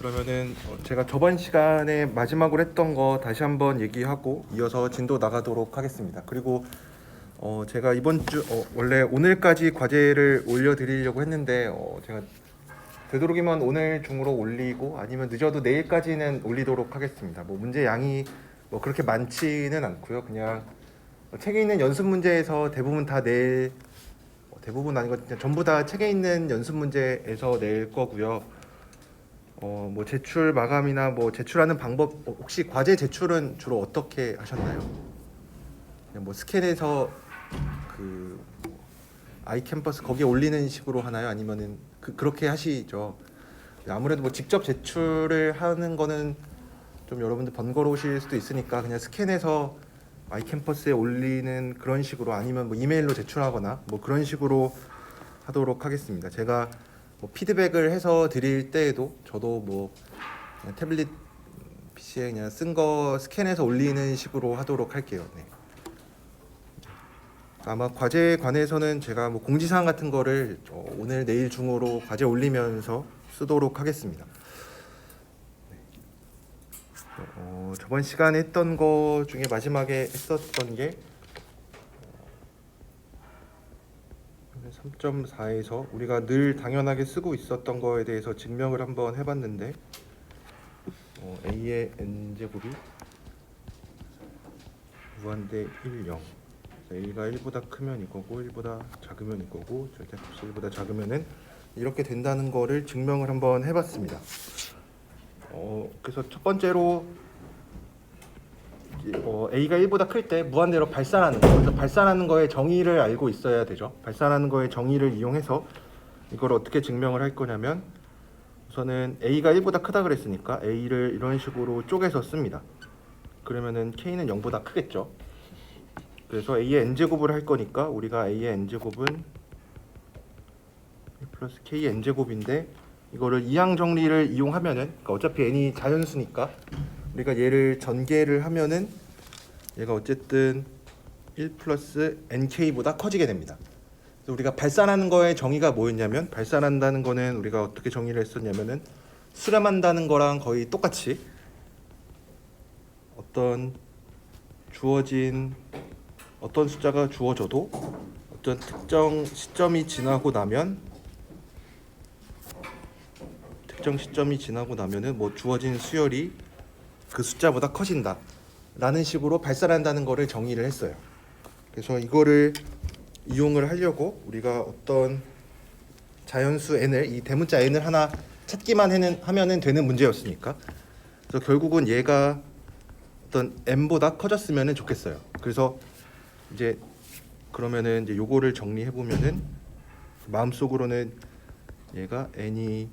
그러면은 제가 저번 시간에 마지막으로 했던 거 다시 한번 얘기하고 이어서 진도 나가도록 하겠습니다. 그리고 제가 이번 주 원래 오늘까지 과제를 올려드리려고 했는데 제가 되도록이면 오늘 중으로 올리고 아니면 늦어도 내일까지는 올리도록 하겠습니다. 뭐 문제 양이 뭐 그렇게 많지는 않고요. 그냥 책에 있는 연습 문제에서 대부분 다 낼 대부분 아니고 그냥 전부 다 책에 있는 연습 문제에서 낼 거고요. 뭐 제출 마감이나 뭐 제출하는 방법 혹시 과제 제출은 주로 어떻게 하셨나요? 그냥 뭐 스캔해서 그 아이캠퍼스 거기에 올리는 식으로 하나요? 아니면은 그렇게 하시죠? 아무래도 뭐 직접 제출을 하는 거는 좀 여러분들 번거로우실 수도 있으니까 그냥 스캔해서 아이캠퍼스에 올리는 그런 식으로 아니면 뭐 이메일로 제출하거나 뭐 그런 식으로 하도록 하겠습니다. 제가 뭐 피드백을 해서 드릴 때에도 저도 뭐 그냥 태블릿 PC에 그냥 쓴 거 스캔해서 올리는 식으로 하도록 할게요. 네. 아마 과제에 관해서는 제가 뭐 공지사항 같은 거를 오늘 내일 중으로 과제 올리면서 쓰도록 하겠습니다. 저번 시간에 했던 거 중에 마지막에 했었던 게 3.4에서 우리가 늘 당연하게 쓰고 있었던 거에 대해서 증명을 한번 해봤는데 a의 n제곱이 무한대 1, 0 a가 1보다 크면 이거고 1보다 작으면 이거고 절대값이 1보다 작으면은 이렇게 된다는 거를 증명을 한번 해봤습니다. 그래서 첫 번째로 a가 1보다 클 때 무한대로 발산하는 거. 그래서 발산하는 거의 정의를 알고 있어야 되죠. 발산하는 거의 정의를 이용해서 이걸 어떻게 증명을 할 거냐면 우선은 a가 1보다 크다 그랬으니까 a를 이런 식으로 쪼개서 씁니다. 그러면은 k는 0보다 크겠죠. 그래서 a의 n제곱을 할 거니까 우리가 a의 n제곱은 1 플러스 k의 n제곱인데 이거를 이항 정리를 이용하면은 그러니까 어차피 n이 자연수니까 우리가 얘를 전개를 하면은 얘가 어쨌든 1 플러스 nk보다 커지게 됩니다. 그래서 우리가 발산하는 거의 정의가 뭐였냐면 발산한다는 거는 우리가 어떻게 정의를 했었냐면은 수렴한다는 거랑 거의 똑같이 주어진 어떤 숫자가 주어져도 어떤 특정 시점이 지나고 나면은 뭐 주어진 수열이 그 숫자보다 커진다 라는 식으로 발산한다는 거를 정의를 했어요. 그래서 이거를 이용을 하려고 우리가 어떤 자연수 n을 이 대문자 n을 하나 찾기만 하면은 되는 문제였으니까 그래서 결국은 얘가 어떤 n보다 커졌으면 좋겠어요. 그래서 이제 그러면은 이제 요거를 정리해 보면은 마음속으로는 얘가 n이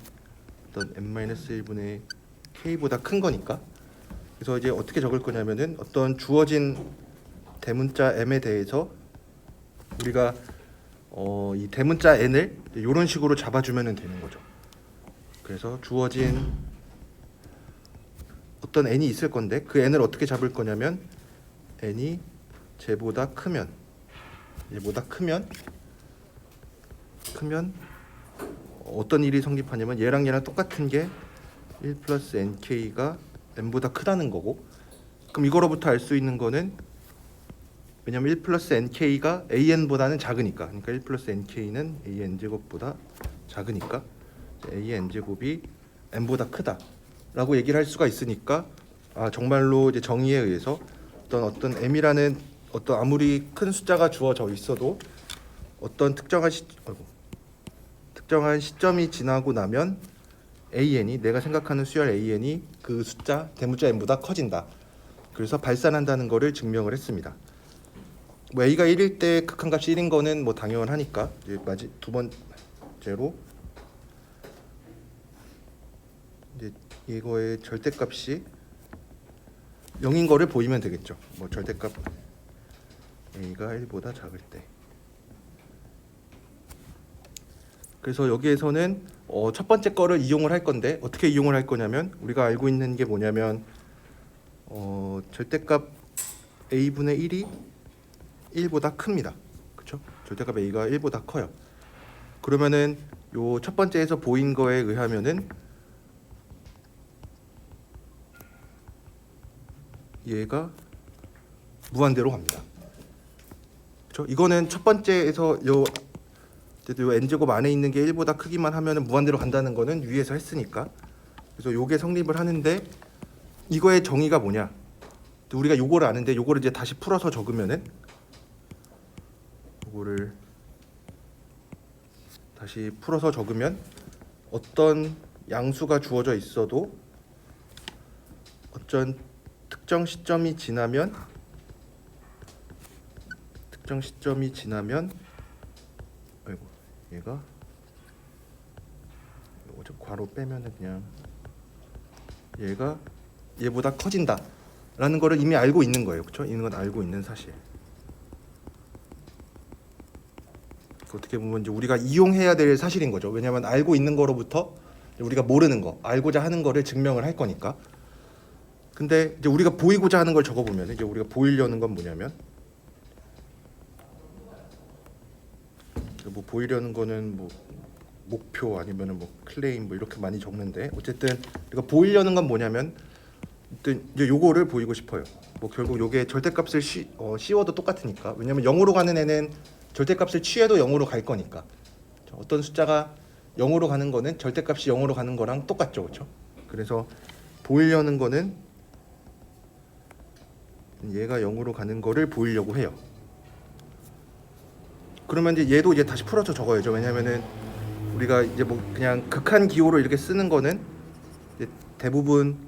어떤 n-1분의 k보다 큰 거니까 그래서 이제 어떻게 적을 거냐면은 어떤 주어진 대문자 m에 대해서 우리가 이 대문자 n을 이런 식으로 잡아주면 되는 거죠. 그래서 주어진 어떤 n이 있을 건데 그 n을 어떻게 잡을 거냐면 n이 쟤보다 크면 얘보다 크면 어떤 일이 성립하냐면 얘랑 똑같은 게 1 플러스 nk가 n보다 크다는 거고 그럼 이거로부터 알 수 있는 거는 왜냐면 1 플러스 nk가 an보다는 작으니까 그러니까 1 플러스 nk는 an제곱보다 작으니까 a의 n제곱이 n보다 크다 라고 얘기를 할 수가 있으니까 정말로 이제 정의에 의해서 어떤 m이라는 어떤 아무리 큰 숫자가 주어져 있어도 어떤 특정한 시점이 지나고 나면 an이 내가 생각하는 수열 an이 그 숫자 대문자 n보다 커진다. 그래서 발산한다는 거를 증명을 했습니다. 뭐 a가 1일 때 극한값이 1인 거는 뭐 당연하니까 이제 두 번째로 이제 이거의 절대값이 0인 거를 보이면 되겠죠. 뭐 절대값 a가 1보다 작을 때. 그래서 여기에서는 첫 번째 거를 이용을 할 건데 어떻게 이용을 할 거냐면 우리가 알고 있는 게 뭐냐면 절대값 a분의 1이 1보다 큽니다. 그렇죠? 절대값 a가 1보다 커요. 그러면은 요 첫 번째에서 보인 거에 의하면은 얘가 무한대로 갑니다. 그렇죠? 이거는 첫 번째에서 요 n제곱 안에 있는 게 1보다 크기만 하면은 무한대로 간다는 거는 위에서 했으니까. 그래서 요게 성립을 하는데 이거의 정의가 뭐냐? 우리가 요거를 아는데 요거를 이제 다시 풀어서 적으면은 요거를 다시 풀어서 적으면 어떤 양수가 주어져 있어도 어떤 특정 시점이 지나면 아이고 얘가 이거 좀 괄호 빼면은 그냥 얘가 얘보다 커진다 라는 거를 이미 알고 있는 거예요. 그렇죠? 이건 알고 있는 사실. 어떻게 보면 이제 우리가 이용해야 될 사실인 거죠. 왜냐하면 알고 있는 거로부터 우리가 모르는 거, 알고자 하는 거를 증명을 할 거니까. 근데 이제 우리가 보이고자 하는 걸 적어보면 이제 우리가 보이려는 건 뭐냐면 뭐 보이려는 거는 뭐 목표 아니면은 뭐 클레임 뭐 이렇게 많이 적는데 어쨌든 우리가 보이려는 건 뭐냐면 이제 요거를 보이고 싶어요. 뭐 결국 요게 절대값을 씌워도 똑같으니까. 왜냐면 0으로 가는 애는 절대값을 취해도 0으로 갈 거니까. 어떤 숫자가 0으로 가는 거는 절대값이 0으로 가는 거랑 똑같죠. 그렇죠? 그래서 보이려는 거는 얘가 0으로 가는 거를 보이려고 해요. 그러면 이제 얘도 이제 다시 풀어서 적어야죠. 왜냐면은 우리가 이제 뭐 그냥 극한 기호로 이렇게 쓰는 거는 이제 대부분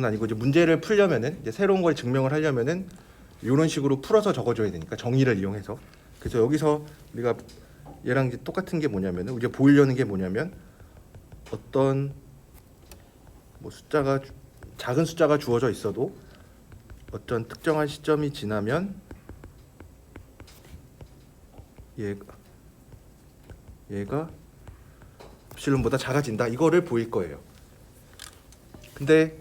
아니고 이제 문제를 풀려면은 이제 새로운 걸 증명을 하려면은 이런 식으로 풀어서 적어줘야 되니까 정의를 이용해서. 그래서 여기서 우리가 얘랑 이제 똑같은 게 뭐냐면은 우리가 보이려는 게 뭐냐면 어떤 뭐 숫자가 작은 숫자가 주어져 있어도 어떤 특정한 시점이 지나면 얘가 엡실론보다 작아진다. 이거를 보일 거예요. 근데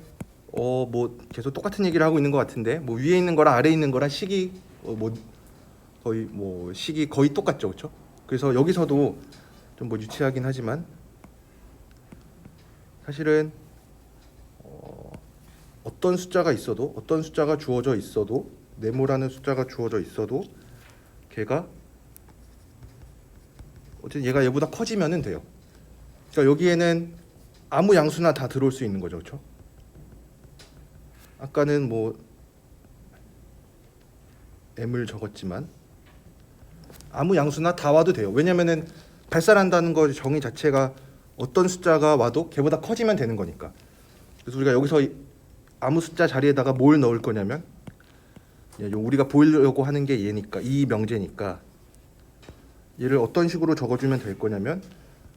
뭐 계속 똑같은 얘기를 하고 있는 것 같은데 뭐 위에 있는 거랑 아래에 있는 거랑 식이 식이 거의 똑같죠, 그렇죠? 그래서 여기서도 좀 뭐 유치하긴 하지만 사실은 어떤 숫자가 있어도 어떤 숫자가 주어져 있어도 네모라는 숫자가 주어져 있어도 걔가 어쨌든 얘가 얘보다 커지면은 돼요. 그러니까 여기에는 아무 양수나 다 들어올 수 있는 거죠, 그렇죠? 아까는 뭐 m을 적었지만 아무 양수나 다 와도 돼요. 왜냐면은 발산한다는 거 정의 자체가 어떤 숫자가 와도 걔보다 커지면 되는 거니까. 그래서 우리가 여기서 아무 숫자 자리에다가 뭘 넣을 거냐면 우리가 보이려고 하는 게 얘니까 이 명제니까 얘를 어떤 식으로 적어주면 될 거냐면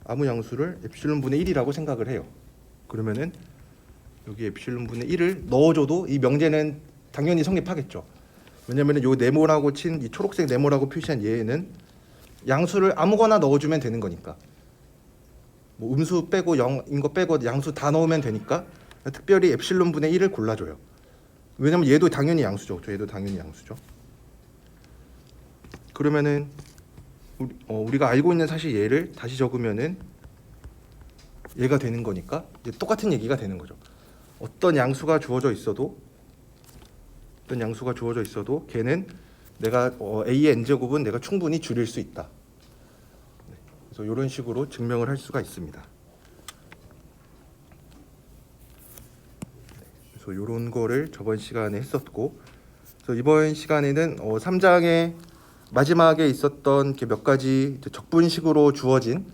아무 양수를 엡실론 분의 1이라고 생각을 해요. 그러면은 여기 엡실론 분의 1을 넣어줘도 이 명제는 당연히 성립하겠죠. 왜냐면은 요 네모라고 친 이 초록색 네모라고 표시한 얘는 양수를 아무거나 넣어주면 되는 거니까. 뭐 음수 빼고 0인 거 빼고 양수 다 넣으면 되니까 특별히 엡실론 분의 1을 골라줘요. 왜냐면 얘도 당연히 양수죠. 얘도 당연히 양수죠. 그러면은 우리가 알고 있는 사실 얘를 다시 적으면은 얘가 되는 거니까 이제 똑같은 얘기가 되는 거죠. 어떤 양수가 주어져 있어도 걔는 내가 a의 n제곱은 내가 충분히 줄일 수 있다. 그래서 이런 식으로 증명을 할 수가 있습니다. 그래서 이런 거를 저번 시간에 했었고, 그래서 이번 시간에는 3장의 마지막에 있었던 몇 가지 적분식으로 주어진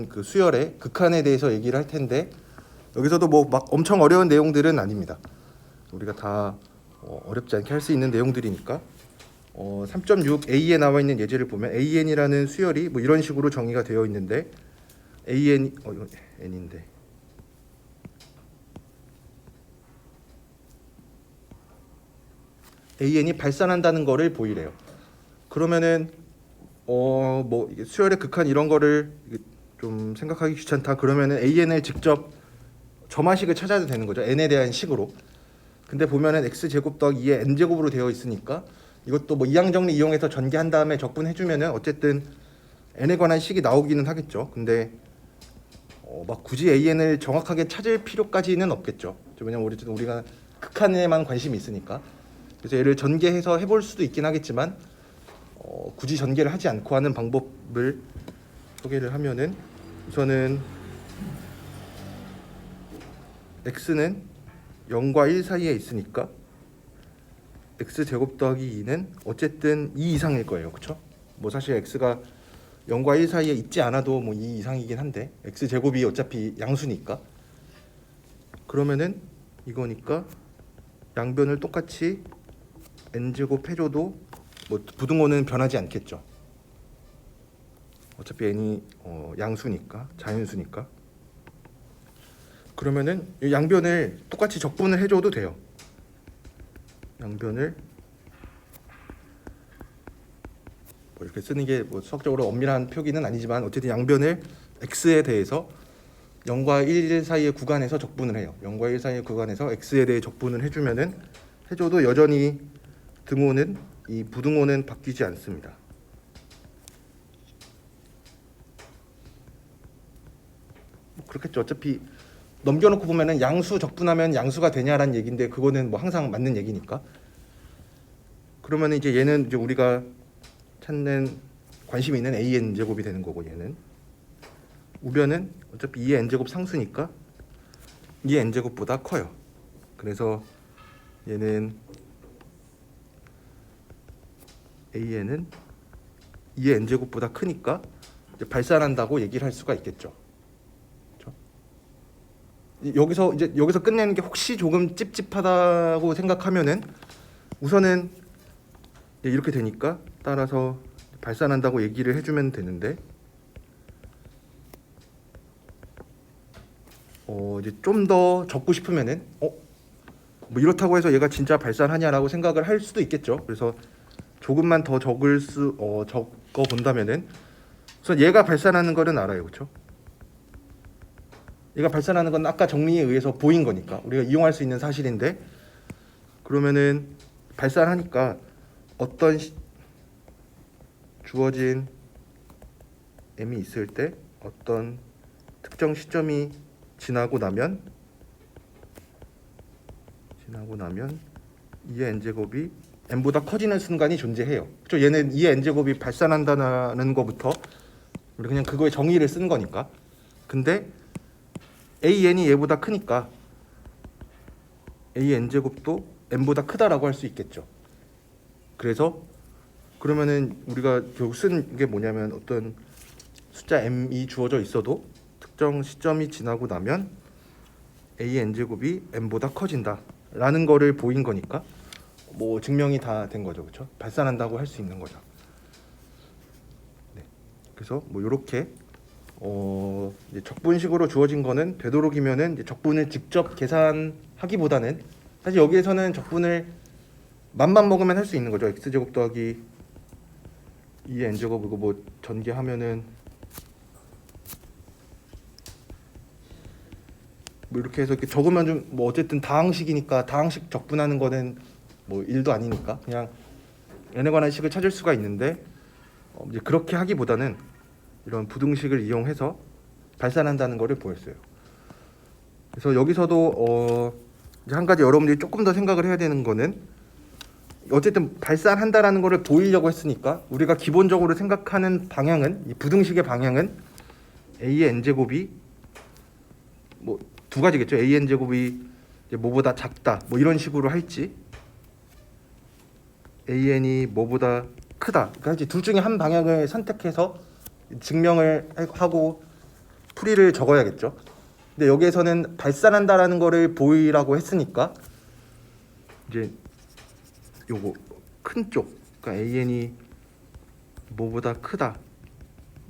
그 수열의 극한에 대해서 얘기를 할 텐데 여기서도 뭐 막 엄청 어려운 내용들은 아닙니다. 우리가 다 어렵지 않게 할 수 있는 내용들이니까 3.6a에 나와 있는 예제를 보면 an이라는 수열이 뭐 이런 식으로 정의가 되어 있는데 an 이거 n인데 an이 발산한다는 거를 보이래요. 그러면은 뭐 수열의 극한 이런 거를 좀 생각하기 귀찮다. 그러면은 an을 직접 점화식을 찾아도 되는 거죠. n에 대한 식으로. 근데 보면은 x 제곱 더하기 2의 n 제곱으로 되어 있으니까 이것도 뭐 이항 정리 이용해서 전개한 다음에 적분해 주면은 어쨌든 n에 관한 식이 나오기는 하겠죠. 근데 막 굳이 AN을 정확하게 찾을 필요까지는 없겠죠. 왜냐면 우리가 극한에만 관심이 있으니까. 그래서 얘를 전개해서 해볼 수도 있긴 하겠지만 굳이 전개를 하지 않고 하는 방법을 소개를 하면은, 우선은 x는 0과 1 사이에 있으니까 x제곱 더하기 2는 어쨌든 2 이상일 거예요. 그쵸? 뭐 사실 x가 0과 1 사이에 있지 않아도 뭐 2 이상이긴 한데 x제곱이 어차피 양수니까. 그러면은 이거니까 양변을 똑같이 n제곱 해줘도 뭐 부등호는 변하지 않겠죠. 어차피 n이 양수니까, 자연수니까. 그러면은 이 양변을 똑같이 적분을 해줘도 돼요. 양변을 뭐 이렇게 쓰는 게 뭐 수학적으로 엄밀한 표기는 아니지만 어쨌든 양변을 x에 대해서 0과 1 사이의 구간에서 적분을 해요. 0과 1 사이의 구간에서 x에 대해 적분을 해줘도 여전히 등호는, 이 부등호는 바뀌지 않습니다. 뭐 그렇겠죠. 어차피 넘겨놓고 보면은 양수 적분하면 양수가 되냐라는 얘기인데 그거는 뭐 항상 맞는 얘기니까. 그러면 이제 얘는 이제 우리가 찾는 관심이 있는 an 제곱이 되는 거고, 얘는 우변은 어차피 2의 n제곱 상수니까 2의 n제곱보다 커요. 그래서 얘는 an은 2의 n제곱보다 크니까 이제 발산한다고 얘기를 할 수가 있겠죠. 여기서 끝내는 게 혹시 조금 찝찝하다고 생각하면은 우선은 이렇게 되니까 따라서 발산한다고 얘기를 해주면 되는데, 이제 좀 더 적고 싶으면은 뭐 이렇다고 해서 얘가 진짜 발산하냐라고 생각을 할 수도 있겠죠. 그래서 조금만 더 적어 본다면은 우선 얘가 발산하는 거는 알아요, 그렇죠? 얘가 발산하는 건 아까 정리에 의해서 보인 거니까 우리가 이용할 수 있는 사실인데, 그러면은 발산하니까 어떤 주어진 m이 있을 때 어떤 특정 시점이 지나고 나면 2의 n제곱이 n보다 커지는 순간이 존재해요. 그렇죠? 얘는 2의 n제곱이 발산한다는 거부터 우리 그냥 그거의 정의를 쓴 거니까. 근데 an이 얘보다 크니까 a n제곱도 n보다 크다라고 할 수 있겠죠. 그래서 그러면은 우리가 결국 쓴 게 뭐냐면 어떤 숫자 m이 주어져 있어도 특정 시점이 지나고 나면 a n제곱이 n보다 커진다라는 거를 보인 거니까 뭐 증명이 다 된 거죠. 그렇죠? 발산한다고 할 수 있는 거죠. 네. 그래서 뭐 이렇게 이제 적분식으로 주어진 거는 되도록이면은 이제 적분을 직접 계산하기보다는, 사실 여기에서는 적분을 맘만 먹으면 할 수 있는 거죠. x제곱 더하기 2의 n제곱 이거 뭐 전개하면은 뭐 이렇게 해서 이렇게 적으면 좀 뭐 어쨌든 다항식이니까 다항식 적분하는 거는 뭐 일도 아니니까 그냥 n에 관한 식을 찾을 수가 있는데, 이제 그렇게 하기보다는 이런 부등식을 이용해서 발산한다는 것을 보였어요. 그래서 여기서도 이제 한 가지 여러분들이 조금 더 생각을 해야 되는 거는, 어쨌든 발산한다라는 것을 보이려고 했으니까 우리가 기본적으로 생각하는 방향은, 이 부등식의 방향은 a의 n제곱이 뭐 두 가지겠죠. a n제곱이 이제 뭐보다 작다 뭐 이런 식으로 할지, an이 뭐보다 크다, 그러니까 둘 중에 한 방향을 선택해서 증명을 하고 풀이를 적어야겠죠. 근데 여기에서는 발산한다라는 거를 보이라고 했으니까 이제 요거 큰 쪽, 그러니까 an이 뭐보다 크다,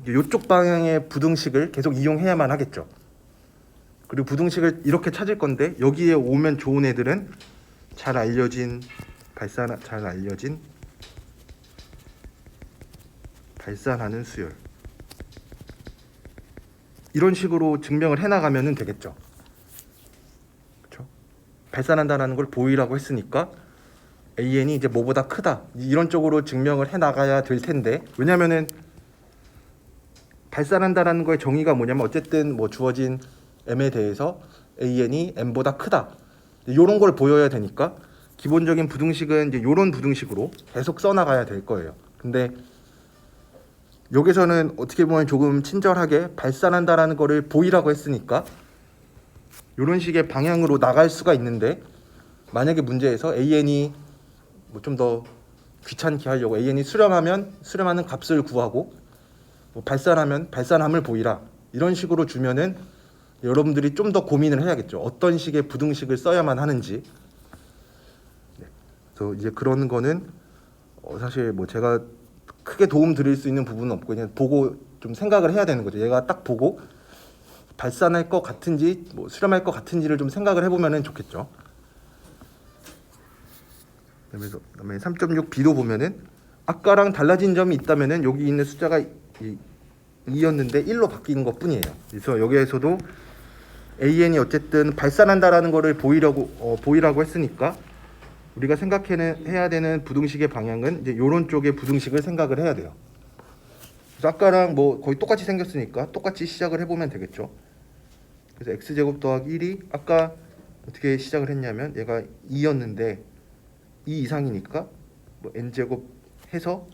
이쪽 방향의 부등식을 계속 이용해야만 하겠죠. 그리고 부등식을 이렇게 찾을 건데 여기에 오면 좋은 애들은 잘 알려진 발산하는 수열, 이런 식으로 증명을 해나가면 되겠죠. 그렇죠? 발산한다라는 걸 보이라고 했으니까 an이 이제 뭐보다 크다 이런 쪽으로 증명을 해나가야 될 텐데, 왜냐면은 발산한다라는 거의 정의가 뭐냐면 어쨌든 뭐 주어진 m에 대해서 an이 m보다 크다. 이런 걸 보여야 되니까 기본적인 부등식은 이제 이런 부등식으로 계속 써나가야 될 거예요. 근데 여기서는 어떻게 보면 조금 친절하게 발산한다라는 거를 보이라고 했으니까 이런 식의 방향으로 나갈 수가 있는데, 만약에 문제에서 an이 뭐 좀 더 귀찮게 하려고 an이 수렴하면 수렴하는 값을 구하고 뭐 발산하면 발산함을 보이라 이런 식으로 주면은 여러분들이 좀 더 고민을 해야겠죠. 어떤 식의 부등식을 써야만 하는지. 네. 그래서 이제 그런 거는 사실 뭐 제가 크게 도움 드릴 수 있는 부분은 없고 그냥 보고 좀 생각을 해야 되는 거죠. 얘가 딱 보고 발산할 것 같은지 뭐 수렴할 것 같은지를 좀 생각을 해보면은 좋겠죠. 그다음에 3.6b도 보면은 아까랑 달라진 점이 있다면은 여기 있는 숫자가 2였는데 1로 바뀌는 것 뿐이에요. 그래서 여기에서도 an이 어쨌든 발산한다라는 거를 보이라고 했으니까 우리가 생각해야 되는 부등식의 방향은 이제 이런 쪽의 부등식을 생각을 해야 돼요. 그래서 아까랑 뭐 거의 똑같이 생겼으니까 똑같이 시작을 해보면 되겠죠. 그래서 x제곱 더하기 1이 아까 어떻게 시작을 했냐면 얘가 2였는데 2 이상이니까 뭐 n제곱 해서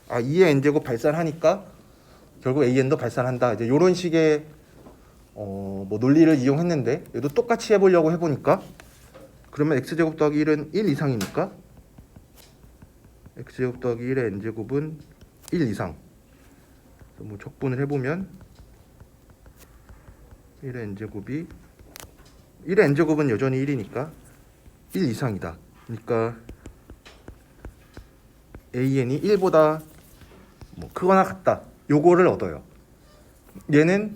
2의 n제곱 발산하니까 결국 an도 발산한다. 이제 이런 식의 뭐 논리를 이용했는데 얘도 똑같이 해보려고 해보니까 그러면 x제곱 더하기 1은 1 이상이니까 x제곱 더하기 1의 n제곱은 1 이상. 뭐 적분을 해보면 1의 n제곱은 여전히 1이니까 1 이상이다. 그러니까 an이 1보다 뭐 크거나 같다. 요거를 얻어요. 얘는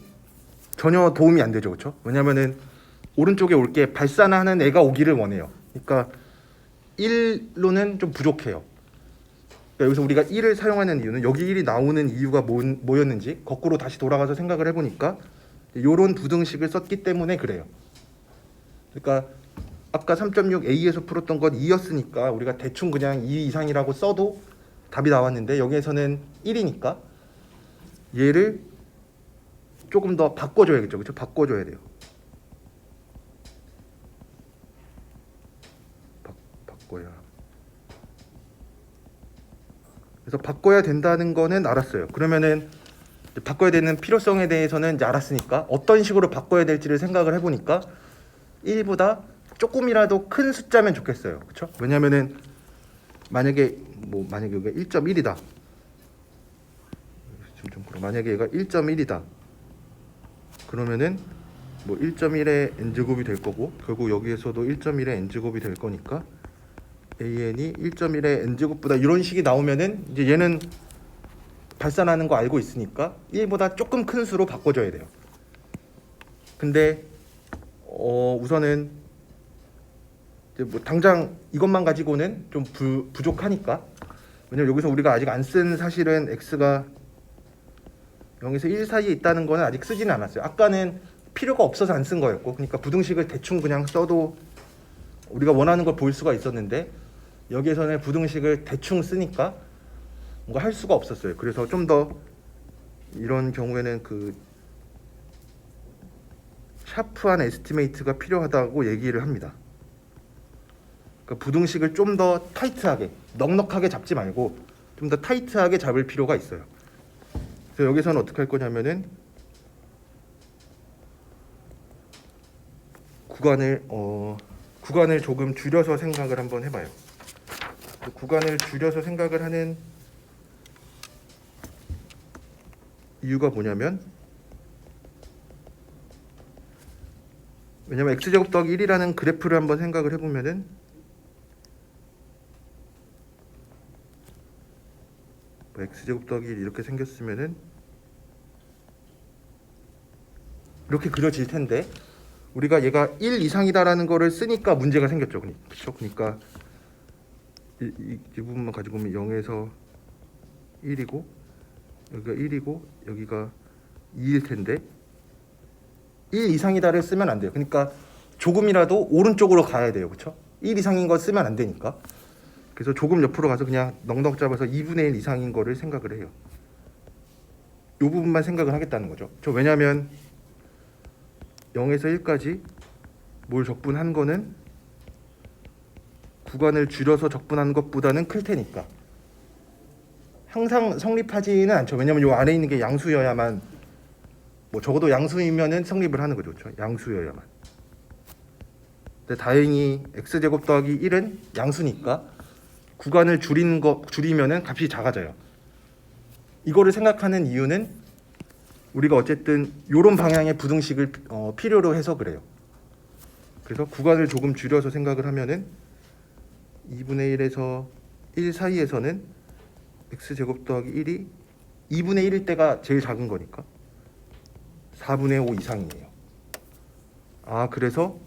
전혀 도움이 안 되죠, 그렇죠? 왜냐면은 오른쪽에 올 게 발산하는 애가 오기를 원해요. 그러니까 1로는 좀 부족해요. 그러니까 여기서 우리가 1을 사용하는 이유는 여기 1이 나오는 이유가 뭐였는지 거꾸로 다시 돌아가서 생각을 해보니까 이런 부등식을 썼기 때문에 그래요. 그러니까 아까 3.6a에서 풀었던 건 2였으니까 우리가 대충 그냥 2 이상이라고 써도 답이 나왔는데 여기에서는 1이니까 얘를 조금 더 바꿔줘야겠죠. 그렇죠? 바꿔줘야 돼요. 바꿔야. 그래서 바꿔야 된다는 거는 알았어요. 그러면은 바꿔야 되는 필요성에 대해서는 이제 알았으니까 어떤 식으로 바꿔야 될지를 생각을 해보니까 1보다 조금이라도 큰 숫자면 좋겠어요. 그렇죠? 왜냐면은 만약에 여기가 1.1이다. 만약에 얘가 1.1이다. 그러면은 뭐 1.1의 n제곱이 될 거고 결국 여기에서도 1.1의 n제곱이 될 거니까 an이 1.1의 n제곱보다 이런 식이 나오면은 이제 얘는 발산하는 거 알고 있으니까 1보다 조금 큰 수로 바꿔줘야 돼요. 근데 우선은 이제 뭐 당장 이것만 가지고는 좀 부족하니까, 왜냐면 여기서 우리가 아직 안 쓴 사실은 x가 0에서 1 사이에 있다는 거는 아직 쓰지는 않았어요. 아까는 필요가 없어서 안 쓴 거였고, 그러니까 부등식을 대충 그냥 써도 우리가 원하는 걸 볼 수가 있었는데 여기에서는 부등식을 대충 쓰니까 뭔가 할 수가 없었어요. 그래서 좀 더 이런 경우에는 그 샤프한 에스티메이트가 필요하다고 얘기를 합니다. 그러니까 부등식을 좀 더 타이트하게, 넉넉하게 잡지 말고 좀 더 타이트하게 잡을 필요가 있어요. 그래서 여기서는 어떻게 할 거냐면은 구간을 조금 줄여서 생각을 한번 해봐요. 구간을 줄여서 생각을 하는 이유가 뭐냐면, 왜냐면 x제곱 더하기 1이라는 그래프를 한번 생각을 해보면은 x제곱 더하기 1 이렇게 생겼으면은 이렇게 그려질 텐데 우리가 얘가 1 이상이다라는 거를 쓰니까 문제가 생겼죠. 그렇죠? 그러니까 이 부분만 가지고 보면 0에서 1이고 여기가 1이고 여기가 2일 텐데 1 이상이다를 쓰면 안 돼요. 그러니까 조금이라도 오른쪽으로 가야 돼요. 그렇죠? 1 이상인 거 쓰면 안 되니까. 그래서 조금 옆으로 가서 그냥 넉넉 잡아서 2분의 1 이상인 거를 생각을 해요. 부분만 생각을 하겠다는 거죠. 왜냐하면 0에서 1까지 뭘 적분한 거는 구간을 줄여서 적분한 것보다는 클 테니까 항상 성립하지는 않죠. 왜냐면 요 안에 있는 게 양수여야만, 뭐 적어도 양수이면은 성립을 하는 거죠. 그렇죠? 양수여야만. 근데 다행히 x제곱 더하기 1은 양수니까 구간을 줄이면은 값이 작아져요. 이거를 생각하는 이유는 우리가 어쨌든 이런 방향의 부등식을 필요로 해서 그래요. 그래서 구간을 조금 줄여서 생각을 하면은 2분의 1에서 1 사이에서는 x제곱 더하기 1이 2분의 1일 때가 제일 작은 거니까 4분의 5 이상이에요. 아, 그래서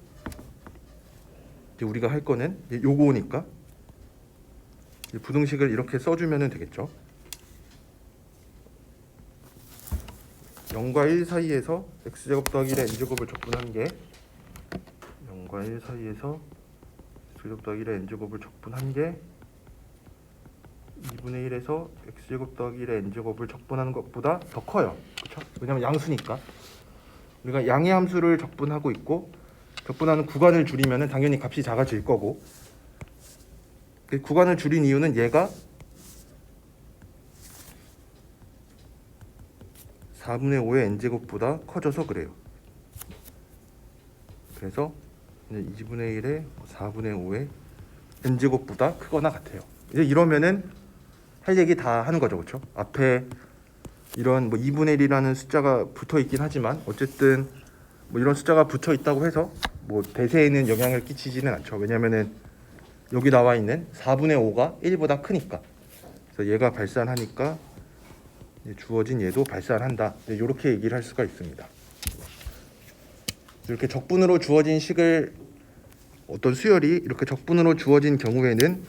이제 우리가 할 거는 요거니까 부등식을 이렇게 써주면 되겠죠. 0과 1 사이에서 x제곱 더하기 1의 n제곱을 적분한 게 0과 1 사이에서 x제곱 더하기 1의 n제곱을 적분한 게 2분의 1에서 x제곱 더하기 1의 n제곱을 적분하는 것보다 더 커요. 그렇죠? 왜냐면 양수니까. 우리가 양의 함수를 적분하고 있고 적분하는 구간을 줄이면 당연히 값이 작아질 거고, 그 구간을 줄인 이유는 얘가 4분의 5의 n제곱보다 커져서 그래요. 그래서 2분의 1의 4분의 5의 n제곱보다 크거나 같아요. 이제 이러면은 할 얘기 다 하는 거죠. 그렇죠? 앞에 이런 뭐 2분의 1이라는 숫자가 붙어 있긴 하지만 어쨌든 뭐 이런 숫자가 붙어 있다고 해서 뭐 대세에는 영향을 끼치지는 않죠. 왜냐면은 여기 나와 있는 4분의 5가 1보다 크니까. 그래서 얘가 발산하니까 주어진 얘도 발산한다. 이렇게 얘기를 할 수가 있습니다. 이렇게 적분으로 주어진 식을 어떤 수열이 이렇게 적분으로 주어진 경우에는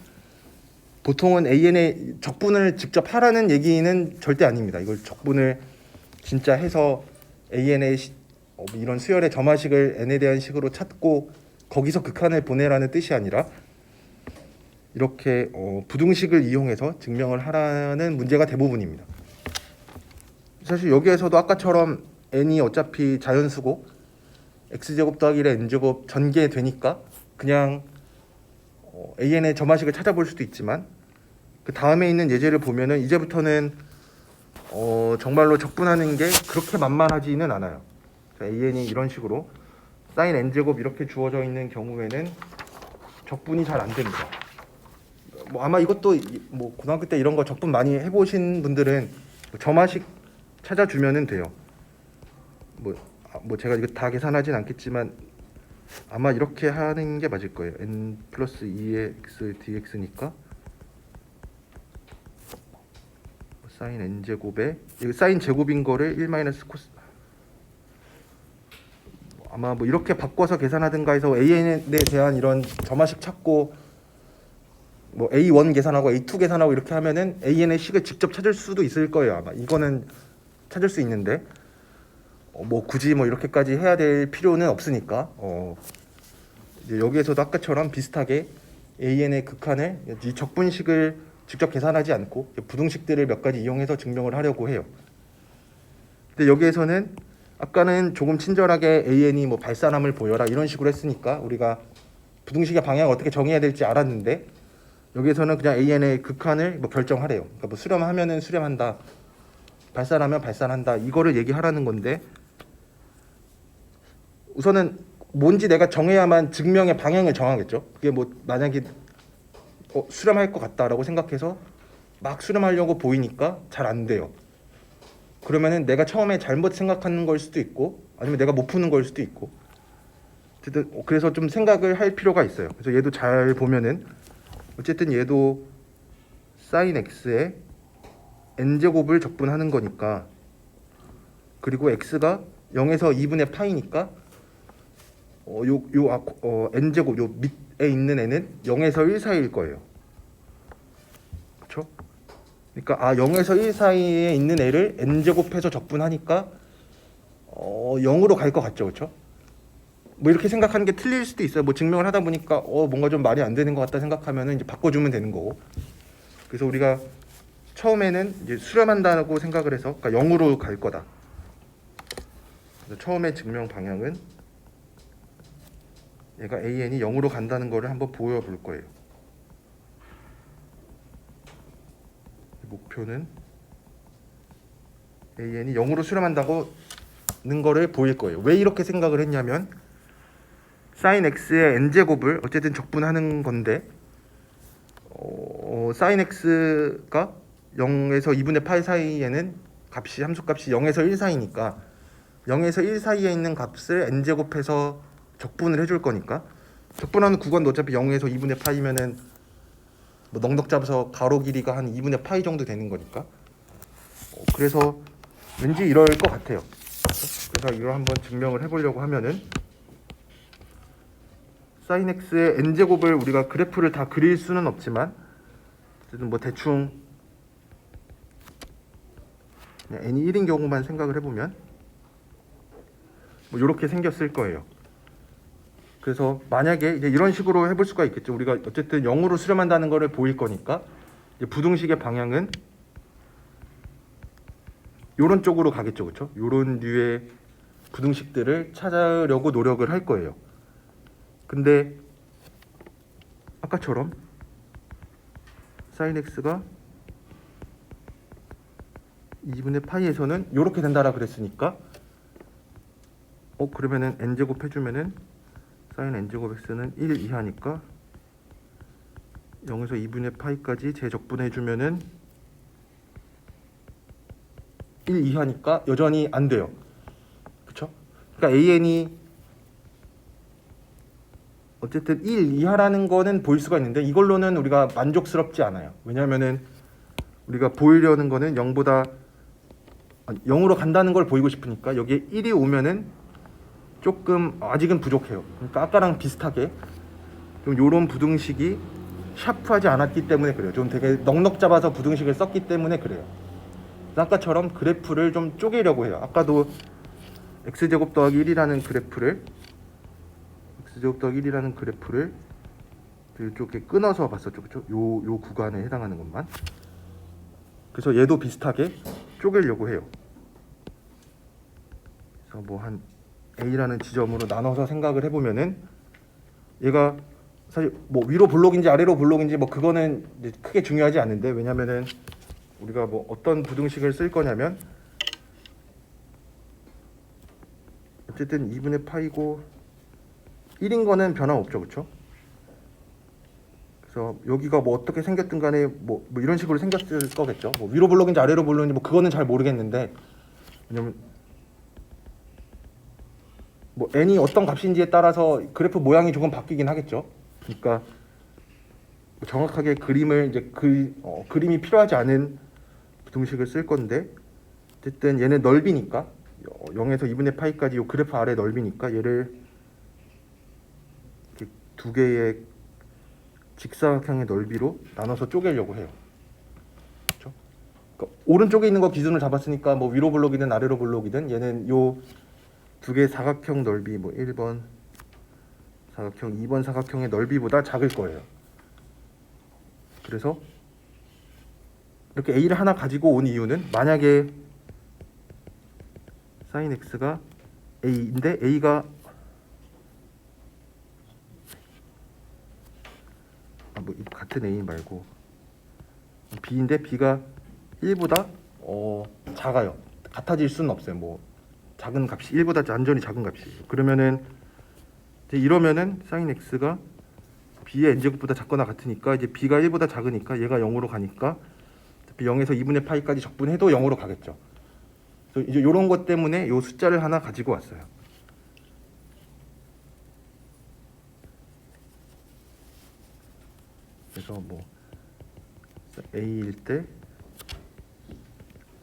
보통은 AN의 적분을 직접 하라는 얘기는 절대 아닙니다. 이걸 적분을 진짜 해서 AN의 이런 수열의 점화식을 n에 대한 식으로 찾고 거기서 극한을 보내라는 뜻이 아니라 이렇게 부등식을 이용해서 증명을 하라는 문제가 대부분입니다. 사실 여기에서도 아까처럼 n이 어차피 자연수고 x제곱 더하기 1의 n제곱 전개되니까 그냥 AN의 점화식을 찾아볼 수도 있지만 그 다음에 있는 예제를 보면은 이제부터는 정말로 적분하는 게 그렇게 만만하지는 않아요. AN이 이런 식으로 sin n제곱 이렇게 주어져 있는 경우에는 적분이 잘 안 됩니다. 뭐 아마 이것도 뭐 고등학교 때 이런 거 적분 많이 해보신 분들은 점화식 찾아주면은 돼요. 뭐 제가 이거 다 계산하진 않겠지만 아마 이렇게 하는 게 맞을 거예요. n 플러스 2의 x dx니까 sin n제곱에 이거 sin 제곱인 거를 1 마이너스 코스, 아마 뭐 이렇게 바꿔서 계산하든가 해서 AN에 대한 이런 점화식 찾고 뭐 A1 계산하고 A2 계산하고 이렇게 하면은 AN의 식을 직접 찾을 수도 있을 거예요. 아마 이거는 찾을 수 있는데 뭐 굳이 뭐 이렇게까지 해야 될 필요는 없으니까 이제 여기에서도 아까처럼 비슷하게 AN의 극한을 이 적분식을 직접 계산하지 않고 부등식들을 몇 가지 이용해서 증명을 하려고 해요. 근데 여기에서는 아까는 조금 친절하게 AN이 뭐 발산함을 보여라 이런 식으로 했으니까 우리가 부등식의 방향을 어떻게 정해야 될지 알았는데 여기에서는 그냥 AN의 극한을 뭐 결정하래요. 그러니까 뭐 수렴하면은 수렴한다, 발산하면 발산한다, 이거를 얘기하라는 건데 우선은 뭔지 내가 정해야만 증명의 방향을 정하겠죠. 그게 뭐 만약에 수렴할 것 같다라고 생각해서 막 수렴하려고 보이니까 잘 안 돼요. 그러면은 내가 처음에 잘못 생각하는 걸 수도 있고 아니면 내가 못 푸는 걸 수도 있고 어쨌든 그래서 좀 생각을 할 필요가 있어요. 그래서 얘도 잘 보면은 어쨌든 얘도 sin x에 n제곱을 적분하는 거니까, 그리고 x가 0에서 2분의 파이니까 n제곱 요 밑에 있는 n은 0에서 1 사이일 거예요. 그렇죠? 그러니까 0에서 1 사이에 있는 애를 n제곱해서 적분하니까 0으로 갈 것 같죠. 그렇죠? 뭐 이렇게 생각하는 게 틀릴 수도 있어요. 뭐 증명을 하다 보니까 뭔가 좀 말이 안 되는 것 같다 생각하면은 이제 바꿔주면 되는 거고. 그래서 우리가 처음에는 이제 수렴한다고 생각을 해서, 그러니까 0으로 갈 거다. 그래서 처음에 증명 방향은 얘가 AN이 0으로 간다는 거를 한번 보여볼 거예요. 목표는 AN이 0으로 수렴한다고 는 거를 보일 거예요. 왜 이렇게 생각을 했냐면 sin x의 n제곱을 어쨌든 적분하는 건데 sin x가 0에서 2분의 파이 사이에는 값이 함수값이 0에서 1 사이니까 0에서 1 사이에 있는 값을 n제곱해서 적분을 해줄 거니까 적분하는 구간도 어차피 0에서 2분의 파이면은 뭐 넉넉 잡아서 가로 길이가 한 2분의 파이 정도 되는 거니까 그래서 왠지 이럴 것 같아요. 그래서 이걸 한번 증명을 해보려고 하면은 sin x의 n제곱을 우리가 그래프를 다 그릴 수는 없지만 어쨌든 뭐 대충 그냥 n이 1인 경우만 생각을 해보면 뭐 이렇게 생겼을 거예요. 그래서 만약에 이제 이런 식으로 해볼 수가 있겠죠. 우리가 어쨌든 0으로 수렴한다는 거를 보일 거니까 이제 부등식의 방향은 요런 쪽으로 가겠죠. 그렇죠? 요런 류의 부등식들을 찾으려고 노력을 할 거예요. 근데 아까처럼 sin x가 2분의 파이에서는 요렇게 된다라 그랬으니까 그러면은 n제곱 해주면은 sin n제곱 x는 1 이하니까 0에서 2분의 파이까지 재적분해주면은 1 이하니까 여전히 안 돼요. 그쵸? 그러니까 AN이 어쨌든 1 이하라는 거는 보일 수가 있는데 이걸로는 우리가 만족스럽지 않아요. 왜냐면은 우리가 보이려는 거는 0보다 0으로 간다는 걸 보이고 싶으니까 여기에 1이 오면은 조금 아직은 부족해요. 그러니까 아까랑 비슷하게 좀 요런 부등식이 샤프하지 않았기 때문에 그래요. 좀 되게 넉넉 잡아서 부등식을 썼기 때문에 그래요. 아까처럼 그래프를 좀 쪼개려고 해요. 아까도 x제곱 더하기 1이라는 그래프를 x제곱 더하기 1이라는 그래프를 이쪽에 끊어서 봤었죠. 그렇죠? 요 구간에 해당하는 것만. 그래서 얘도 비슷하게 쪼개려고 해요. 그래서 뭐 한 A라는 지점으로 나눠서 생각을 해보면은 얘가 사실 뭐 위로 볼록인지 아래로 볼록인지 뭐 그거는 이제 크게 중요하지 않은데 왜냐면은 우리가 뭐 어떤 부등식을 쓸 거냐면 어쨌든 2분의 파이고 1인 거는 변함없죠. 그렇죠? 그래서 여기가 뭐 어떻게 생겼든 간에 뭐 이런 식으로 생겼을 거겠죠. 뭐 위로 볼록인지 아래로 볼록인지 뭐 그거는 잘 모르겠는데 왜냐면 뭐 n이 어떤 값인지에 따라서 그래프 모양이 조금 바뀌긴 하겠죠. 그러니까 정확하게 그림을 이제 그림이 필요하지 않은 부등식을 쓸 건데 어쨌든 얘는 넓이니까 0에서 2분의 파이까지 이 그래프 아래 넓이니까 얘를 이렇게 두 개의 직사각형의 넓이로 나눠서 쪼개려고 해요. 그렇죠? 그러니까 오른쪽에 있는 거 기준을 잡았으니까 뭐 위로 볼록이든 아래로 볼록이든 얘는 요 두 개의 사각형 넓이 뭐 1번 사각형, 2번 사각형의 넓이보다 작을 거예요. 그래서 이렇게 A를 하나 가지고 온 이유는 만약에 sin x가 A인데 A가 뭐 같은 A 말고 B인데 B가 1보다 작아요. 같아질 수는 없어요. 뭐 작은 값이 1보다 완전히 작은 값이에요. 그러면은 이러면은 sin x가 b의 n제곱보다 작거나 같으니까 이제 b가 1보다 작으니까 얘가 0으로 가니까 0에서 2분의 파이까지 적분해도 0으로 가겠죠. 그래서 이제 이런 것 때문에 이 숫자를 하나 가지고 왔어요. 그래서 뭐 a일 때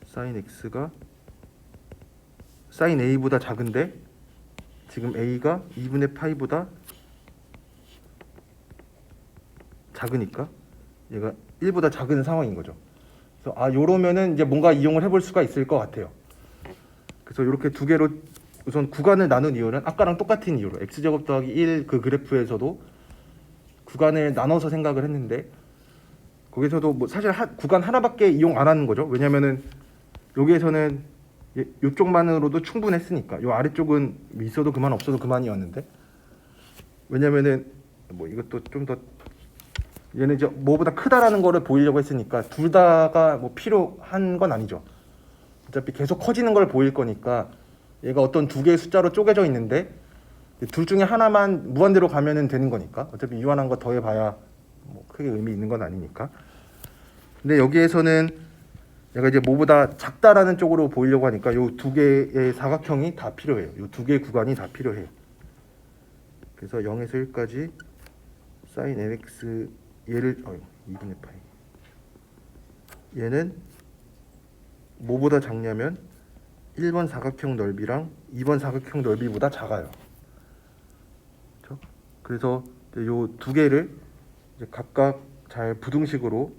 sin x가 sin a보다 작은데 지금 a가 2분의 파이보다 작으니까 얘가 1보다 작은 상황인 거죠. 그래서 요러면은 이제 뭔가 이용을 해볼 수가 있을 것 같아요. 그래서 이렇게 두 개로 우선 구간을 나눈 이유는 아까랑 똑같은 이유로 x제곱 더하기 1 그 그래프에서도 구간을 나눠서 생각을 했는데 거기서도 뭐 사실 구간 하나밖에 이용 안 하는 거죠. 왜냐면은 여기에서는 이쪽만으로도 충분했으니까. 요 아래쪽은 있어도 그만 없어도 그만이었는데. 왜냐면은 뭐 이것도 좀 더 얘는 이제 뭐보다 크다라는 거를 보이려고 했으니까 둘 다가 뭐 필요한 건 아니죠. 어차피 계속 커지는 걸 보일 거니까 얘가 어떤 두 개의 숫자로 쪼개져 있는데 둘 중에 하나만 무한대로 가면은 되는 거니까 어차피 이완한 거 더해봐야 뭐 크게 의미 있는 건 아니니까. 근데 여기에서는 얘가 이제 뭐보다 작다라는 쪽으로 보이려고 하니까 요 두 개의 사각형이 다 필요해요. 요 두 개의 구간이 다 필요해요. 그래서 0에서 1까지 sin nx 얘를 2분의 파이 얘는 뭐보다 작냐면 1번 사각형 넓이랑 2번 사각형 넓이보다 작아요. 그렇죠? 그래서 요 두 개를 이제 각각 잘 부등식으로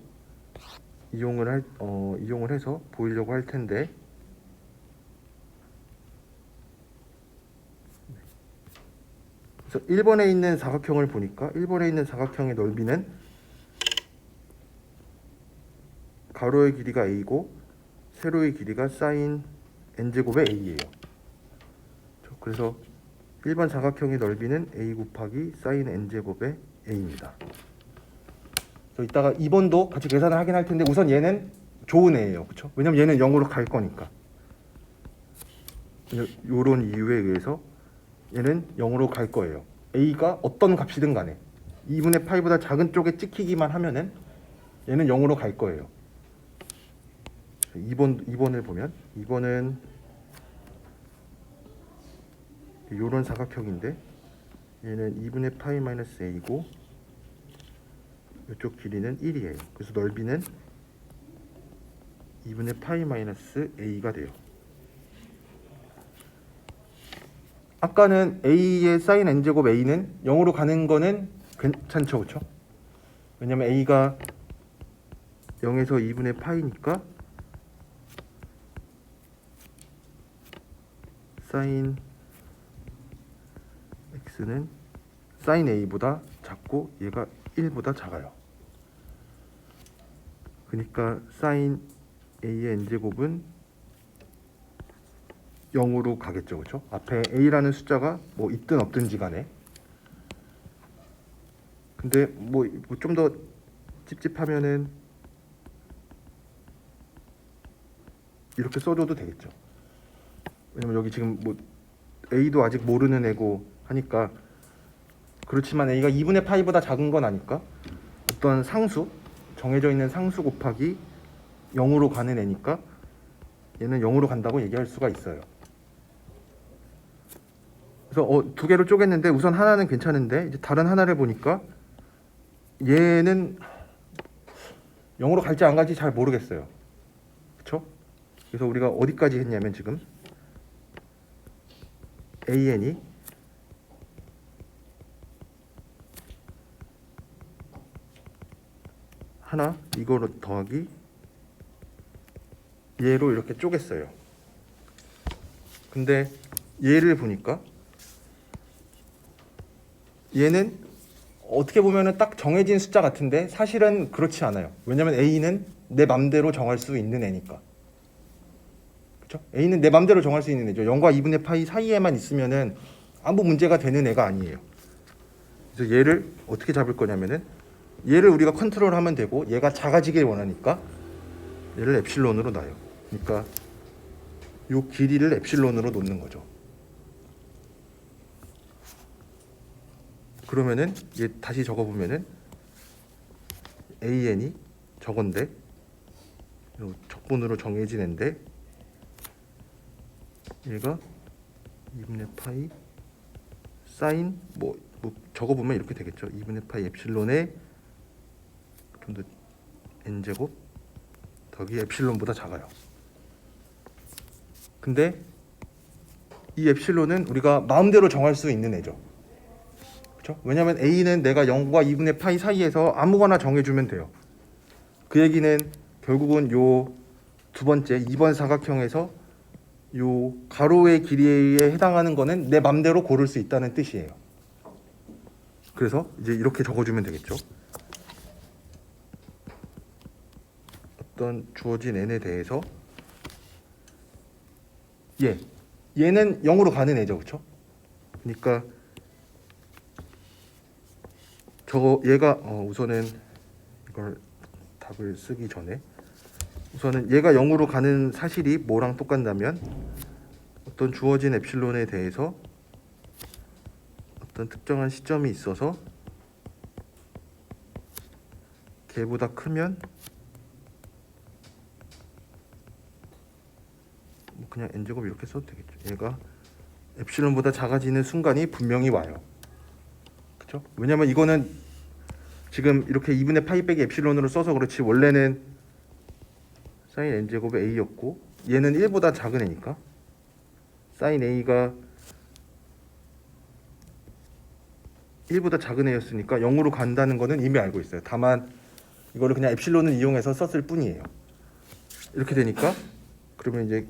이용을 해서 보이려고 할 텐데 그래서 1번에 있는 사각형을 보니까 1번에 있는 사각형의 넓이는 가로의 길이가 a고 세로의 길이가 sin n제곱의 a예요. 그래서 1번 사각형의 넓이는 a 곱하기 sin n제곱의 a입니다. 이따가 2번도 같이 계산을 하긴 할 텐데 우선 얘는 좋은 애예요. 그렇죠? 왜냐면 얘는 0으로 갈 거니까. 요런 이유에 의해서 얘는 0으로 갈 거예요. a가 어떤 값이든 간에 2분의 파이보다 작은 쪽에 찍히기만 하면은 얘는 0으로 갈 거예요. 2번을 보면 2번은 요런 사각형인데 얘는 2분의 파이 마이너스 a고 이쪽 길이는 1이에요. 그래서 넓이는 2분의 파이 마이너스 a가 돼요. 아까는 a의 sin n제곱 a는 0으로 가는 거는 괜찮죠, 그렇죠? 왜냐면 a가 0에서 2분의 파이니까 sin x는 sin a보다 작고 얘가 1보다 작아요. 그러니까 sin a의 n제곱은 0으로 가겠죠, 그렇죠? 앞에 a라는 숫자가 뭐 있든 없든지 간에. 근데 뭐 좀 더 찝찝하면은 이렇게 써줘도 되겠죠. 왜냐면 여기 지금 뭐 a도 아직 모르는 애고 하니까 그렇지만 a가 2분의 파이보다 작은 건 아니까 어떤 상수 정해져 있는 상수 곱하기 0으로 가는 애니까 얘는 0으로 간다고 얘기할 수가 있어요. 그래서 두 개로 쪼갰는데 우선 하나는 괜찮은데 이제 다른 하나를 보니까 얘는 0으로 갈지 안 갈지 잘 모르겠어요. 그렇죠? 그래서 우리가 어디까지 했냐면 지금 an이 하나 이거로 더하기 얘로 이렇게 쪼갰어요. 근데 얘를 보니까 얘는 어떻게 보면은 딱 정해진 숫자 같은데 사실은 그렇지 않아요. 왜냐면 a는 내 맘대로 정할 수 있는 애니까. 그렇죠? a는 내 맘대로 정할 수 있는 애죠. 0과 2분의 파이 사이에만 있으면은 아무 문제가 되는 애가 아니에요. 그래서 얘를 어떻게 잡을 거냐면은 얘를 우리가 컨트롤하면 되고 얘가 작아지길 원하니까 얘를 엡실론으로 놔요. 그러니까 요 길이를 엡실론으로 놓는 거죠. 그러면은 얘 다시 적어보면은 an이 저건데 적분으로 정해진 애인데 얘가 2분의 파이 사인 뭐 적어보면 이렇게 되겠죠. 2분의 파이 엡실론에 좀 더 n제곱 더하기 엡실론보다 작아요. 근데 이 엡실론은 우리가 마음대로 정할 수 있는 애죠. 그렇죠? 왜냐하면 a는 내가 0과 2분의 파이 사이에서 아무거나 정해주면 돼요. 그 얘기는 결국은 요 두 번째 2번 사각형에서 요 가로의 길이에 해당하는 거는 내 맘대로 고를 수 있다는 뜻이에요. 그래서 이제 이렇게 적어주면 되겠죠. 어떤 주어진 n에 대해서 얘는 0으로 가는 애죠, 그렇죠? 그러니까 얘가 우선은 이걸 답을 쓰기 전에 우선은 얘가 0으로 가는 사실이 뭐랑 똑같냐면 어떤 주어진 엡실론에 대해서 어떤 특정한 시점이 있어서 걔보다 크면 뭐 그냥 n제곱 이렇게 써도 되겠죠. 얘가 엡실론보다 작아지는 순간이 분명히 와요. 그렇죠? 왜냐면 이거는 지금 이렇게 2분의 파이 빼기 엡실론으로 써서 그렇지 원래는 사인 n제곱의 a였고 얘는 1보다 작은 애니까 사인 a가 1보다 작은 애였으니까 0으로 간다는 거는 이미 알고 있어요. 다만 이거를 그냥 엡실론을 이용해서 썼을 뿐이에요. 이렇게 되니까 그러면 이제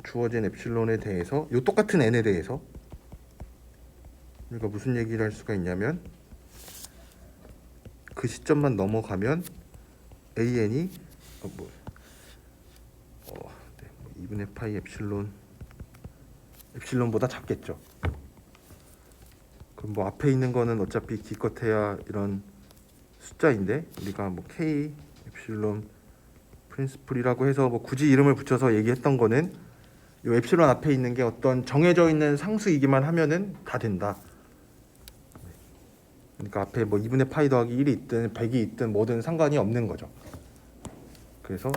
주어진 엡실론에 대해서 요 똑같은 n에 대해서 우리가 무슨 얘기를 할 수가 있냐면 그 시점만 넘어가면 an이 2분의 파이 엡실론보다 작겠죠. 그럼 뭐 앞에 있는 거는 어차피 기껏해야 이런 숫자인데 우리가 뭐 k 엡실론 프린스플이라고 해서 뭐 굳이 이름을 붙여서 얘기했던 거는 이 엡실론 앞에 있는 게 어떤 정해져 있는 상수이기만 하면은 다 된다. 그러니까 앞에 뭐 2분의 파이 더하기 1이 있든 100이 있든 뭐든 상관이 없는 거죠. 그래서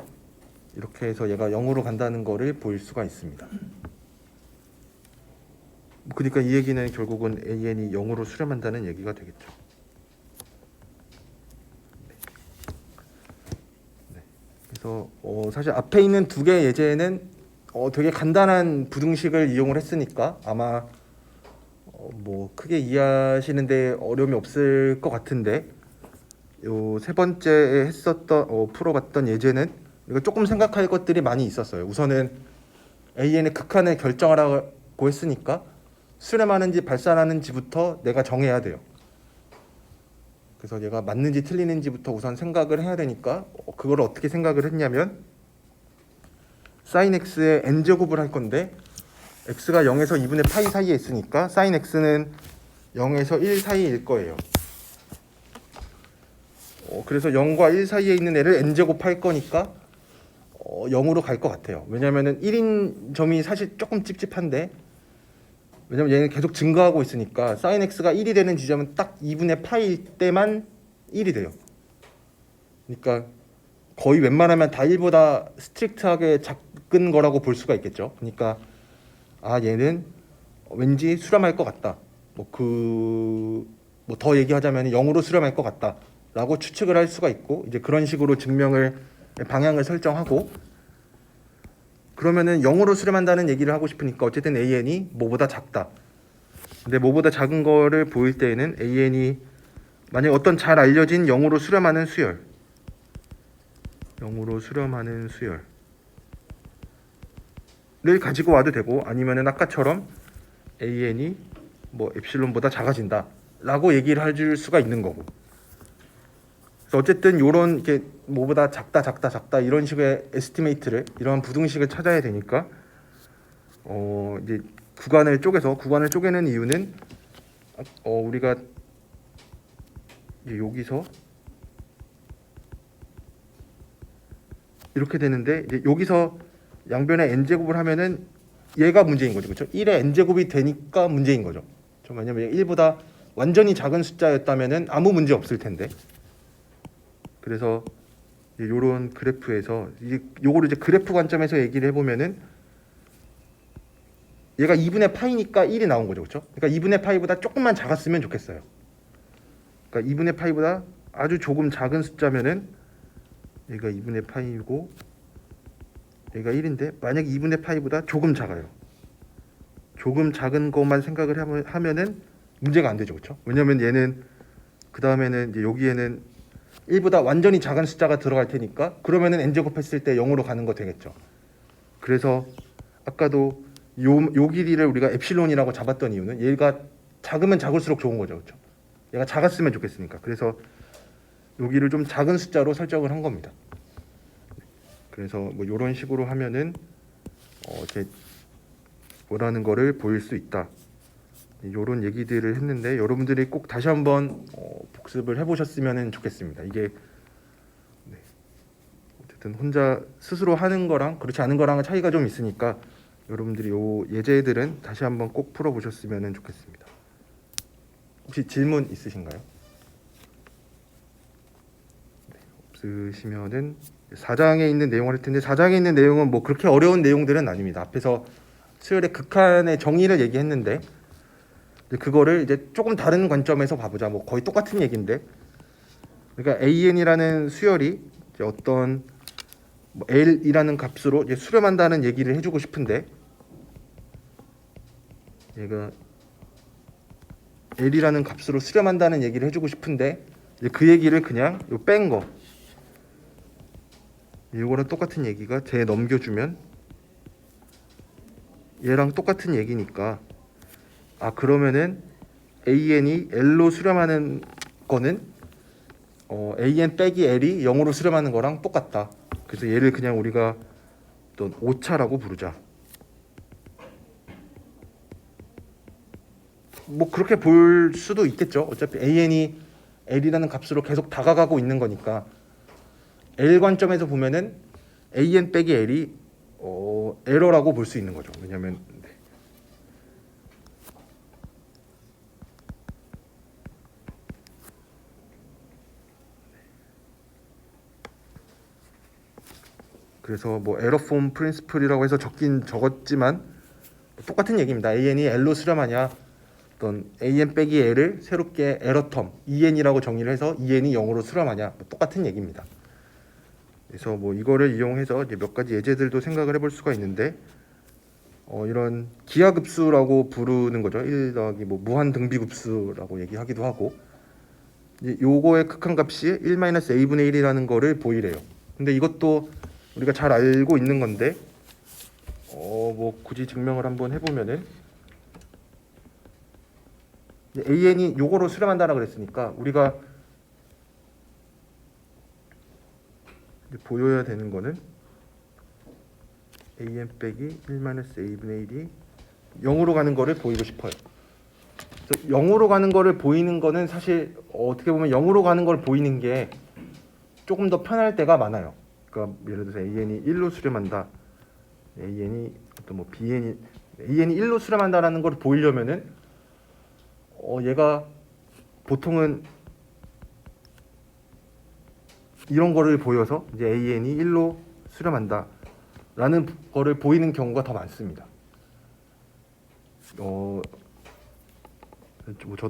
이렇게 해서 얘가 0으로 간다는 거를 보일 수가 있습니다. 그러니까 이 얘기는 결국은 an이 0으로 수렴한다는 얘기가 되겠죠. 네. 그래서 사실 앞에 있는 두 개의 예제는 되게 간단한 부등식을 이용을 했으니까 아마 뭐 크게 이해하시는데 어려움이 없을 것 같은데 요 세 번째에 했었던 풀어봤던 예제는 우리가 조금 생각할 것들이 많이 있었어요. 우선은 an의 극한을 결정하라고 했으니까 수렴하는지 발산하는지부터 내가 정해야 돼요. 그래서 얘가 맞는지 틀리는지부터 우선 생각을 해야 되니까 그걸 어떻게 생각을 했냐면 sin x의 n제곱을 할 건데 x가 0에서 2분의 파이 사이에 있으니까 sin x는 0에서 1 사이일 거예요. 그래서 0과 1 사이에 있는 애를 n제곱 할 거니까 0으로 갈 것 같아요. 왜냐면은 1인 점이 사실 조금 찝찝한데 왜냐면 얘는 계속 증가하고 있으니까 sin x가 1이 되는 지점은 딱 2분의 파일 때만 1이 돼요. 그러니까 거의 웬만하면 다 1보다 스트릭트하게 작은 거라고 볼 수가 있겠죠. 그러니까 얘는 왠지 수렴할 것 같다. 뭐 더 얘기하자면 0으로 수렴할 것 같다라고 추측을 할 수가 있고 이제 그런 식으로 증명을 방향을 설정하고 그러면은 0으로 수렴한다는 얘기를 하고 싶으니까 어쨌든 an이 뭐보다 작다. 근데 뭐보다 작은 거를 보일 때에는 an이 만약 어떤 잘 알려진 0으로 수렴하는 수열 0으로 수렴하는 수열을 가지고 와도 되고 아니면은 아까처럼 an이 뭐 엡실론보다 작아진다 라고 얘기를 해줄 수가 있는 거고 그래서 어쨌든 요런 이렇게 뭐보다 작다 이런 식의 에스티메이트를 이런 부등식을 찾아야 되니까 이제 구간을 쪼개는 이유는 우리가 이제 여기서 이렇게 되는데 이제 여기서 양변에 n제곱을 하면은 얘가 문제인 거죠. 그렇죠? 1의 n제곱이 되니까 문제인 거죠. 왜냐면 1보다 완전히 작은 숫자였다면은 아무 문제 없을 텐데. 그래서 이런 그래프에서 요거를 이제 그래프 관점에서 얘기를 해보면은 얘가 2분의 파이니까 1이 나온 거죠. 그렇죠? 그러니까 2분의 파이보다 조금만 작았으면 좋겠어요. 그러니까 2분의 파이보다 아주 조금 작은 숫자면은 얘가 2분의 파이고 얘가 1인데 만약 2분의 파이보다 조금 작아요. 조금 작은 것만 생각을 하면은 문제가 안 되죠. 그렇죠? 왜냐면 얘는 그 다음에는 이제 여기에는 1보다 완전히 작은 숫자가 들어갈 테니까 그러면은 n제곱 했을 때 0으로 가는 거 되겠죠. 그래서 아까도 요 길이를 우리가 엡실론이라고 잡았던 이유는 얘가 작으면 작을수록 좋은 거죠. 그렇죠? 얘가 작았으면 좋겠으니까. 그래서 여기를 좀 작은 숫자로 설정을 한 겁니다. 그래서 뭐 이런 식으로 하면은 제 원하는 거를 보일 수 있다. 이런 얘기들을 했는데 여러분들이 꼭 다시 한번 복습을 해보셨으면 좋겠습니다. 이게 네, 어쨌든 혼자 스스로 하는 거랑 그렇지 않은 거랑은 차이가 좀 있으니까 여러분들이 요 예제들은 다시 한번 꼭 풀어보셨으면 좋겠습니다. 혹시 질문 있으신가요? 네, 없으시면은 4장에 있는 내용을 할 텐데 4장에 있는 내용은 뭐 그렇게 어려운 내용들은 아닙니다. 앞에서 수열의 극한의 정의를 얘기했는데 그거를 이제 조금 다른 관점에서 봐보자. 뭐 거의 똑같은 얘기인데, 그러니까 AN이라는 수열이 이제 어떤 뭐 L이라는 값으로 이제 수렴한다는 얘기를 해주고 싶은데, 얘가 L이라는 값으로 수렴한다는 얘기를 해주고 싶은데, 이제 그 얘기를 그냥 뺀 거, 이거랑 똑같은 얘기가 제 넘겨주면 얘랑 똑같은 얘기니까. 그러면은 AN이 L로 수렴하는 거는 AN 빼기 L이 0으로 수렴하는 거랑 똑같다. 그래서 얘를 그냥 우리가 어떤 오차라고 부르자. 뭐 그렇게 볼 수도 있겠죠. 어차피 AN이 L이라는 값으로 계속 다가가고 있는 거니까 L 관점에서 보면은 AN 빼기 L이 에러라고 볼 수 있는 거죠. 왜냐면 그래서 뭐 에러폼 프린시플이라고 해서 적었지만 똑같은 얘기입니다. AN이 L로 수렴하냐, 어떤 AN 빼기 L을 새롭게 에러텀 EN이라고 정의를 해서 EN이 0으로 수렴하냐, 똑같은 얘기입니다. 그래서 뭐 이거를 이용해서 이제 몇 가지 예제들도 생각을 해볼 수가 있는데, 이런 기하급수라고 부르는 거죠. 1 더하기 뭐 무한 등비급수라고 얘기하기도 하고, 요거의 극한값이 1-a분의 1이라는 거를 보이래요. 근데 이것도 우리가 잘 알고 있는 건데 뭐 굳이 증명을 한번 해보면은 AN이 요거로 수렴한다라 그랬으니까 우리가 보여야 되는 거는 AN 빼기 1-a분의 1이 0으로 가는 거를 보이고 싶어요. 그래서 0으로 가는 거를 보이는 거는 사실 어떻게 보면 0으로 가는 걸 보이는 게 조금 더 편할 때가 많아요. 그러니까 예를 들어서 AN이 1로 수렴한다. AN이 어떤 뭐 BN이 AN이 1로 수렴한다라는 걸 보이려면은 얘가 보통은 이런 거를 보여서 이제 AN이 1로 수렴한다라는 거를 보이는 경우가 더 많습니다. 저도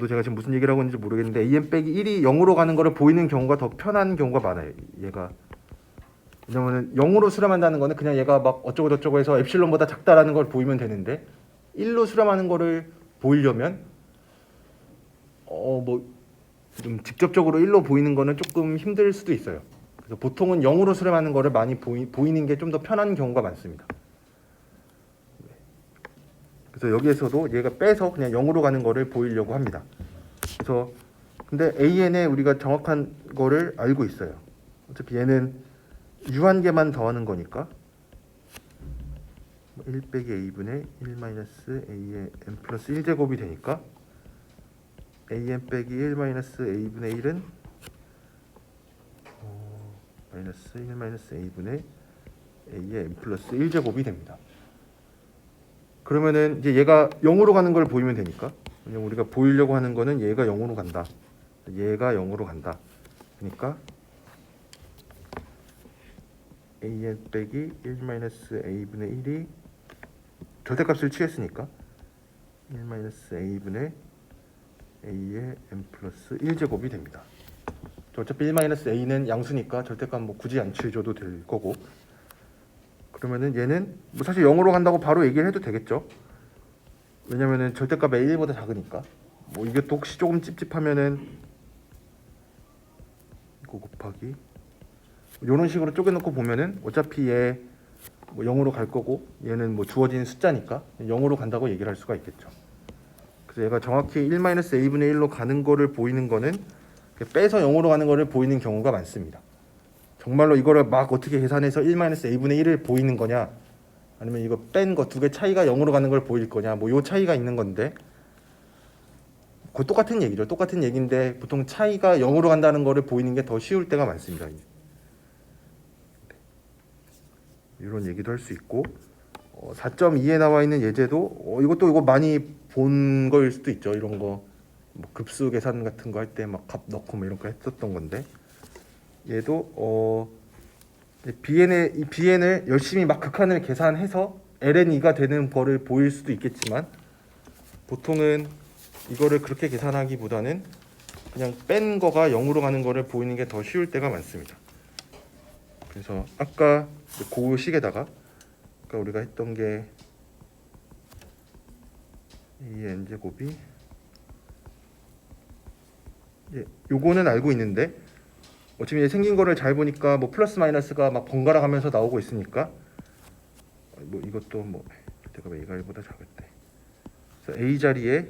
제가 지금 무슨 얘기를 하고 있는지 모르겠는데 AN 빼기 1이 0으로 가는 거를 보이는 경우가 더 편한 경우가 많아요. 얘가 왜냐면은 0으로 수렴한다는 거는 그냥 얘가 막 어쩌고 저쩌고 해서 엡실론보다 작다라는 걸 보이면 되는데 1로 수렴하는 거를 보이려면 뭐 좀 직접적으로 1로 보이는 거는 조금 힘들 수도 있어요. 그래서 보통은 0으로 수렴하는 거를 많이 보이는 게 좀 더 편한 경우가 많습니다. 그래서 여기에서도 얘가 빼서 그냥 0으로 가는 거를 보이려고 합니다. 그래서 근데 AN에 우리가 정확한 거를 알고 있어요. 어차피 얘는 유한계만 더하는 거니까 1 빼기 a분의 1-a의 n 플러스 1제곱이 되니까 an 빼기 1-a분의 1은 마이너스 1-a분의 a의 n 플러스 1제곱이 됩니다. 그러면은 이제 얘가 0으로 가는 걸 보이면 되니까, 왜냐면 우리가 보이려고 하는 거는 얘가 0으로 간다. 얘가 0으로 간다. 그러니까 an 빼기 1-a분의 1이 절대값을 취했으니까 1-a분의 a의 n 플러스 1제곱이 됩니다. 어차피 1-a는 양수니까 절대값 뭐 굳이 안 취해줘도 될 거고, 그러면은 얘는 뭐 사실 0으로 간다고 바로 얘기를 해도 되겠죠. 왜냐면은 절대값 a1보다 작으니까. 뭐 이게 또 혹시 조금 찝찝하면은 이거 곱하기 이런 식으로 쪼개놓고 보면은 어차피 얘 뭐 0으로 갈 거고 얘는 뭐 주어진 숫자니까 0으로 간다고 얘기를 할 수가 있겠죠. 그래서 얘가 정확히 1-a분의 1로 가는 거를 보이는 거는 빼서 0으로 가는 거를 보이는 경우가 많습니다. 정말로 이거를 막 어떻게 계산해서 1-a분의 1을 보이는 거냐, 아니면 이거 뺀 거 두 개 차이가 0으로 가는 걸 보일 거냐, 뭐 요 차이가 있는 건데, 그 똑같은 얘기죠. 똑같은 얘기인데 보통 차이가 0으로 간다는 거를 보이는 게 더 쉬울 때가 많습니다. 이런 얘기도 할 수 있고, 4.2에 나와 있는 예제도 이것도 이거 많이 본 거일 수도 있죠. 이런 거 뭐 급수 계산 같은 거 할 때 막 값 넣고 뭐 이런 거 했었던 건데, 얘도 이 bn을 열심히 막 극한을 계산해서 ln이가 되는 거를 보일 수도 있겠지만, 보통은 이거를 그렇게 계산하기보다는 그냥 뺀 거가 0으로 가는 거를 보이는 게 더 쉬울 때가 많습니다. 그래서 아까 그 식에다가 아까 우리가 했던 게 이 n제곱이, 요거는 알고 있는데 어차피 생긴 거를 잘 보니까 뭐 플러스 마이너스가 막 번갈아 가면서 나오고 있으니까, 뭐 이것도 뭐 제가 a가 1보다 작을때, 그래서 a 자리에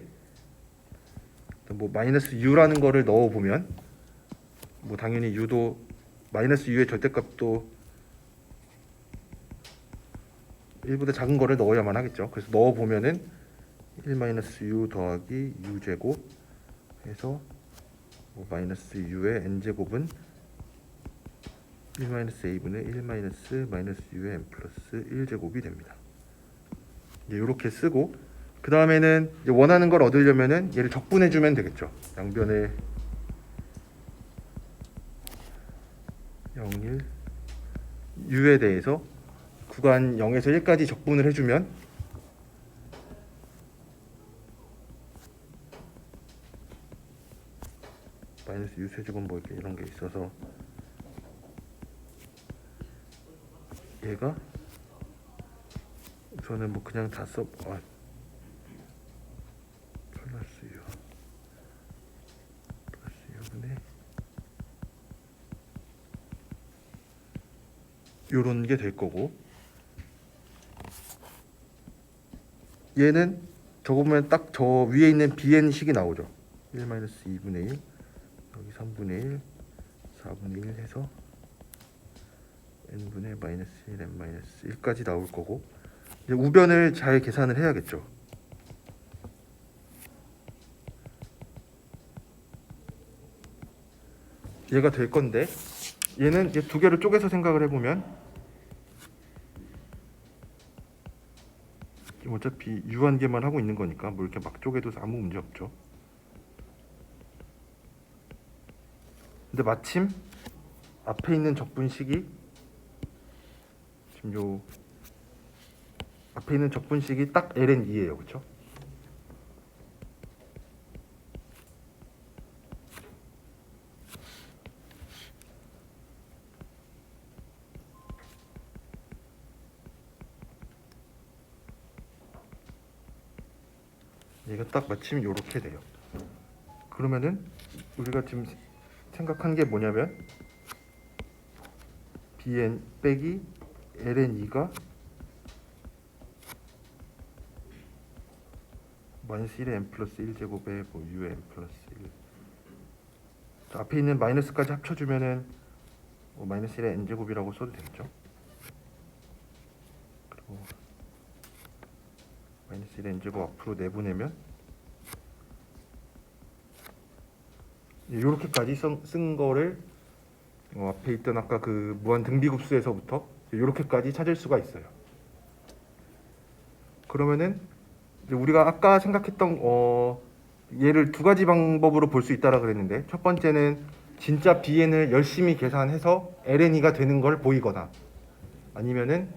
뭐 마이너스 u라는 거를 넣어 보면, 뭐 당연히 u도 마이너스 u의 절대값도 1보다 작은 거를 넣어야만 하겠죠. 그래서 넣어 보면은 1-u 더하기 u 제곱 해서 뭐 마이너스 u의 n 제곱은 1-a분의 1-u의 n 플러스 1제곱이 됩니다. 이렇게 쓰고, 그 다음에는 원하는 걸 얻으려면은 얘를 적분해 주면 되겠죠. 양변의 0, 1, u에 대해서 구간 0에서 1까지 적분을 해주면 마이너스 u 세제곱 뭐 이렇게 이런 게 있어서, 얘가 우선은 뭐 그냥 다 써. 플러스 u분의 요런 게 될 거고, 얘는 적으면 딱 저 위에 있는 bn식이 나오죠. 1-2분의 1 여기 3분의 1 4분의 1 해서 n분의 마이너스 1 n 마이너스 1까지 나올 거고, 이제 우변을 잘 계산을 해야겠죠. 얘가 될 건데, 얘는 이제 두 개를 쪼개서 생각을 해보면, 어차피 u 한 개만 하고 있는 거니까 뭐 이렇게 막 쪼개도 아무 문제 없죠. 근데 마침 앞에 있는 적분식이, 지금 요 앞에 있는 적분식이 딱 ln2예요, 그렇죠? 얘가 딱 마침 이렇게 돼요. 그러면은 우리가 지금 생각한 게 뭐냐면, bn 빼기 ln2가 마이너스 1의 n 플러스 1제곱에 뭐 u의 n 플러스 1, 앞에 있는 마이너스까지 합쳐주면은 뭐 마이너스 1의 n제곱이라고 써도 되겠죠. 그리고 마이너스 1의 n제곱 앞으로 내보내면 이렇게까지 쓴 거를 앞에 있던 아까 그 무한 등비급수에서부터 이렇게까지 찾을 수가 있어요. 그러면은 우리가 아까 생각했던 얘를 두 가지 방법으로 볼 수 있다라 그랬는데, 첫 번째는 진짜 bn을 열심히 계산해서 ln이가 되는 걸 보이거나, 아니면은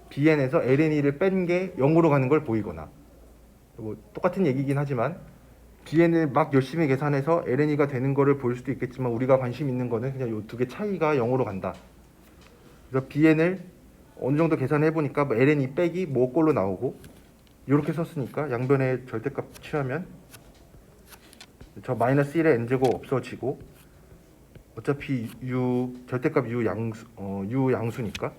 bn에서 ln이를 뺀 게 0으로 가는 걸 보이거나, 뭐 똑같은 얘기긴 하지만 bn을 막 열심히 계산해서 ln이가 되는 거를 볼 수도 있겠지만, 우리가 관심 있는 거는 그냥 이 두 개 차이가 0으로 간다. 그래서 bn을 어느 정도 계산해 보니까 뭐 ln이 빼기 뭐 꼴로 나오고, 이렇게 썼으니까 양변의 절대값 취하면 저 마이너스 1의 n제곱 없어지고, 어차피 u 절대값 u 양수니까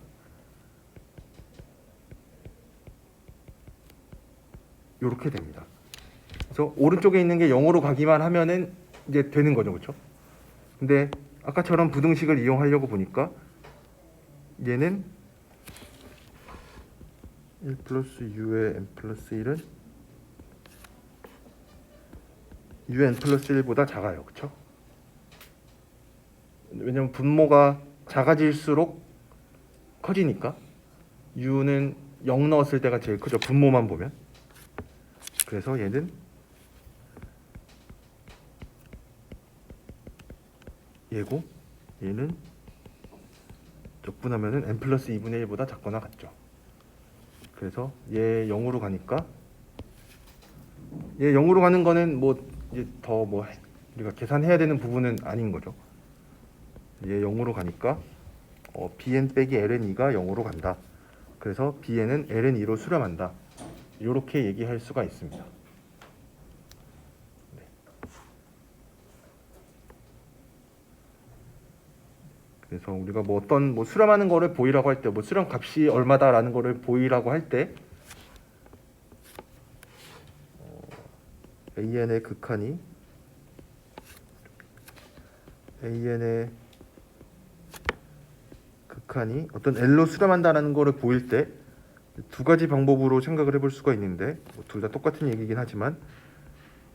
이렇게 됩니다. 그래서 오른쪽에 있는 게 0으로 가기만 하면은 이제 되는 거죠, 그렇죠? 근데 아까처럼 부등식을 이용하려고 보니까 얘는 1 플러스 u의 n 플러스 1은 un 플러스 1보다 작아요. 그쵸? 왜냐면 분모가 작아질수록 커지니까 u는 0 넣었을 때가 제일 크죠. 분모만 보면. 그래서 얘는 얘고 얘는 적분하면은 n 플러스 2분의 1보다 작거나 같죠. 그래서 얘 0으로 가니까 얘 0으로 가는 거는 뭐 이제 더 뭐 우리가 계산해야 되는 부분은 아닌 거죠. 얘 0으로 가니까 bn 빼기 ln2가 0으로 간다. 그래서 bn은 ln2로 수렴한다. 이렇게 얘기할 수가 있습니다. 네. 그래서 우리가 뭐 어떤 뭐 수렴하는 거를 보이라고 할 때, 뭐 수렴 값이 얼마다라는 거를 보이라고 할 때 an의 극한이 어떤 L로 수렴한다는 거를 보일 때 두 가지 방법으로 생각을 해볼 수가 있는데 뭐 둘 다 똑같은 얘기긴 하지만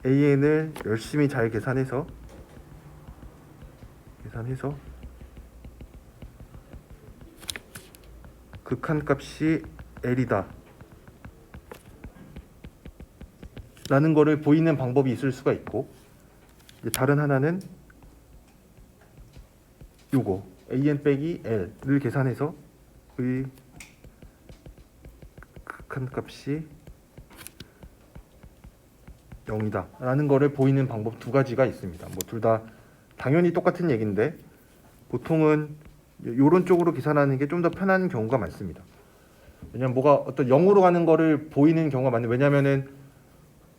an을 열심히 잘 계산해서 극한값이 L이다 라는 거를 보이는 방법이 있을 수가 있고, 이제 다른 하나는 요거 an 빼기 l을 계산해서 의 극한값이 0이다 라는 거를 보이는 방법 두 가지가 있습니다. 뭐 둘 다 당연히 똑같은 얘기인데 보통은 요런 쪽으로 계산하는 게 좀 더 편한 경우가 많습니다. 왜냐면 뭐가 어떤 0으로 가는 거를 보이는 경우가 많아요. 왜냐면은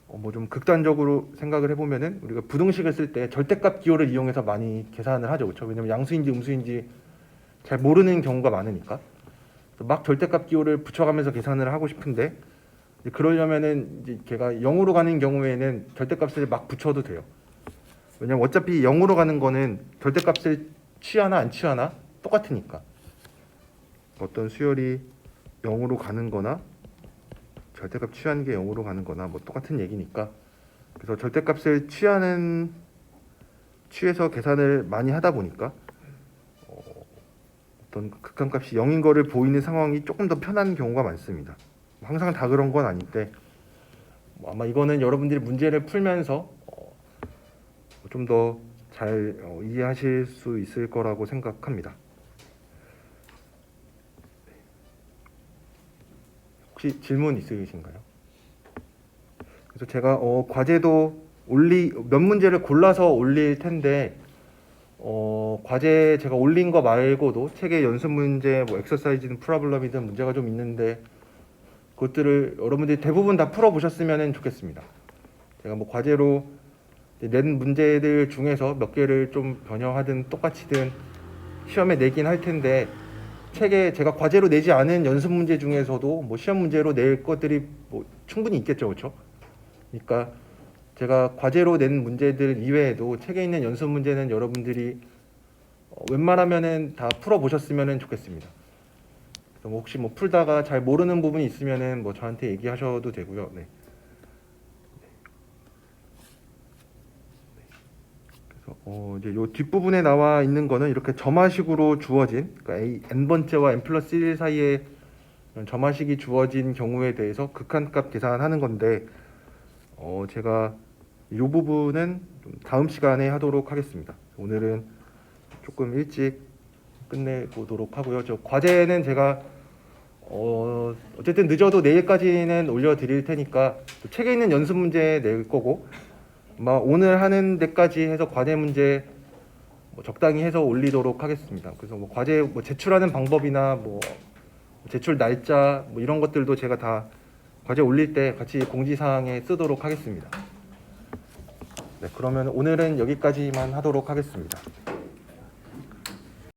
뭐 좀 극단적으로 생각을 해보면은 우리가 부등식을 쓸 때 절대값 기호를 이용해서 많이 계산을 하죠. 그렇죠? 왜냐면 양수인지 음수인지 잘 모르는 경우가 많으니까 막 절대값 기호를 붙여가면서 계산을 하고 싶은데 그러려면은 이제 걔가 0으로 가는 경우에는 절대값을 막 붙여도 돼요. 왜냐면 어차피 0으로 가는 거는 절대값을 취하나 안 취하나 똑같으니까. 어떤 수열이 0으로 가는 거나 절대값 취하는 게 0으로 가는 거나 뭐 똑같은 얘기니까. 그래서 절대값을 취해서 계산을 많이 하다 보니까 어떤 극한값이 0인 거를 보이는 상황이 조금 더 편한 경우가 많습니다. 항상 다 그런 건 아닌데 아마 이거는 여러분들이 문제를 풀면서 좀 더 잘 이해하실 수 있을 거라고 생각합니다. 혹시 질문 있으신가요? 그래서 제가 과제도 몇 문제를 골라서 올릴 텐데 과제 제가 올린 거 말고도 책의 연습 문제, 뭐 엑서사이즈든 프로블럼이든 문제가 좀 있는데 그것들을 여러분들이 대부분 다 풀어 보셨으면 좋겠습니다. 제가 뭐 과제로 낸 문제들 중에서 몇 개를 좀 변형하든 똑같이든 시험에 내긴 할 텐데 책에 제가 과제로 내지 않은 연습 문제 중에서도 뭐 시험 문제로 낼 것들이 뭐 충분히 있겠죠, 그렇죠? 그러니까 제가 과제로 낸 문제들 이외에도 책에 있는 연습 문제는 여러분들이 웬만하면은 다 풀어 보셨으면 좋겠습니다. 뭐 혹시 뭐 풀다가 잘 모르는 부분이 있으면은 뭐 저한테 얘기하셔도 되고요. 네. 그래서 이제 요 뒷부분에 나와 있는 거는 이렇게 점화식으로 주어진, 그러니까 n번째와 n 플러스 1 사이에 점화식이 주어진 경우에 대해서 극한값 계산하는 건데 제가 이 부분은 좀 다음 시간에 하도록 하겠습니다. 오늘은 조금 일찍 끝내보도록 하고요. 저 과제는 제가 어쨌든 늦어도 내일까지는 올려드릴 테니까 책에 있는 연습 문제 낼 거고 오늘 하는 데까지 해서 과제 문제 적당히 해서 올리도록 하겠습니다. 그래서 뭐 과제 제출하는 방법이나 뭐 제출 날짜 뭐 이런 것들도 제가 다 과제 올릴 때 같이 공지사항에 쓰도록 하겠습니다. 네, 그러면 오늘은 여기까지만 하도록 하겠습니다.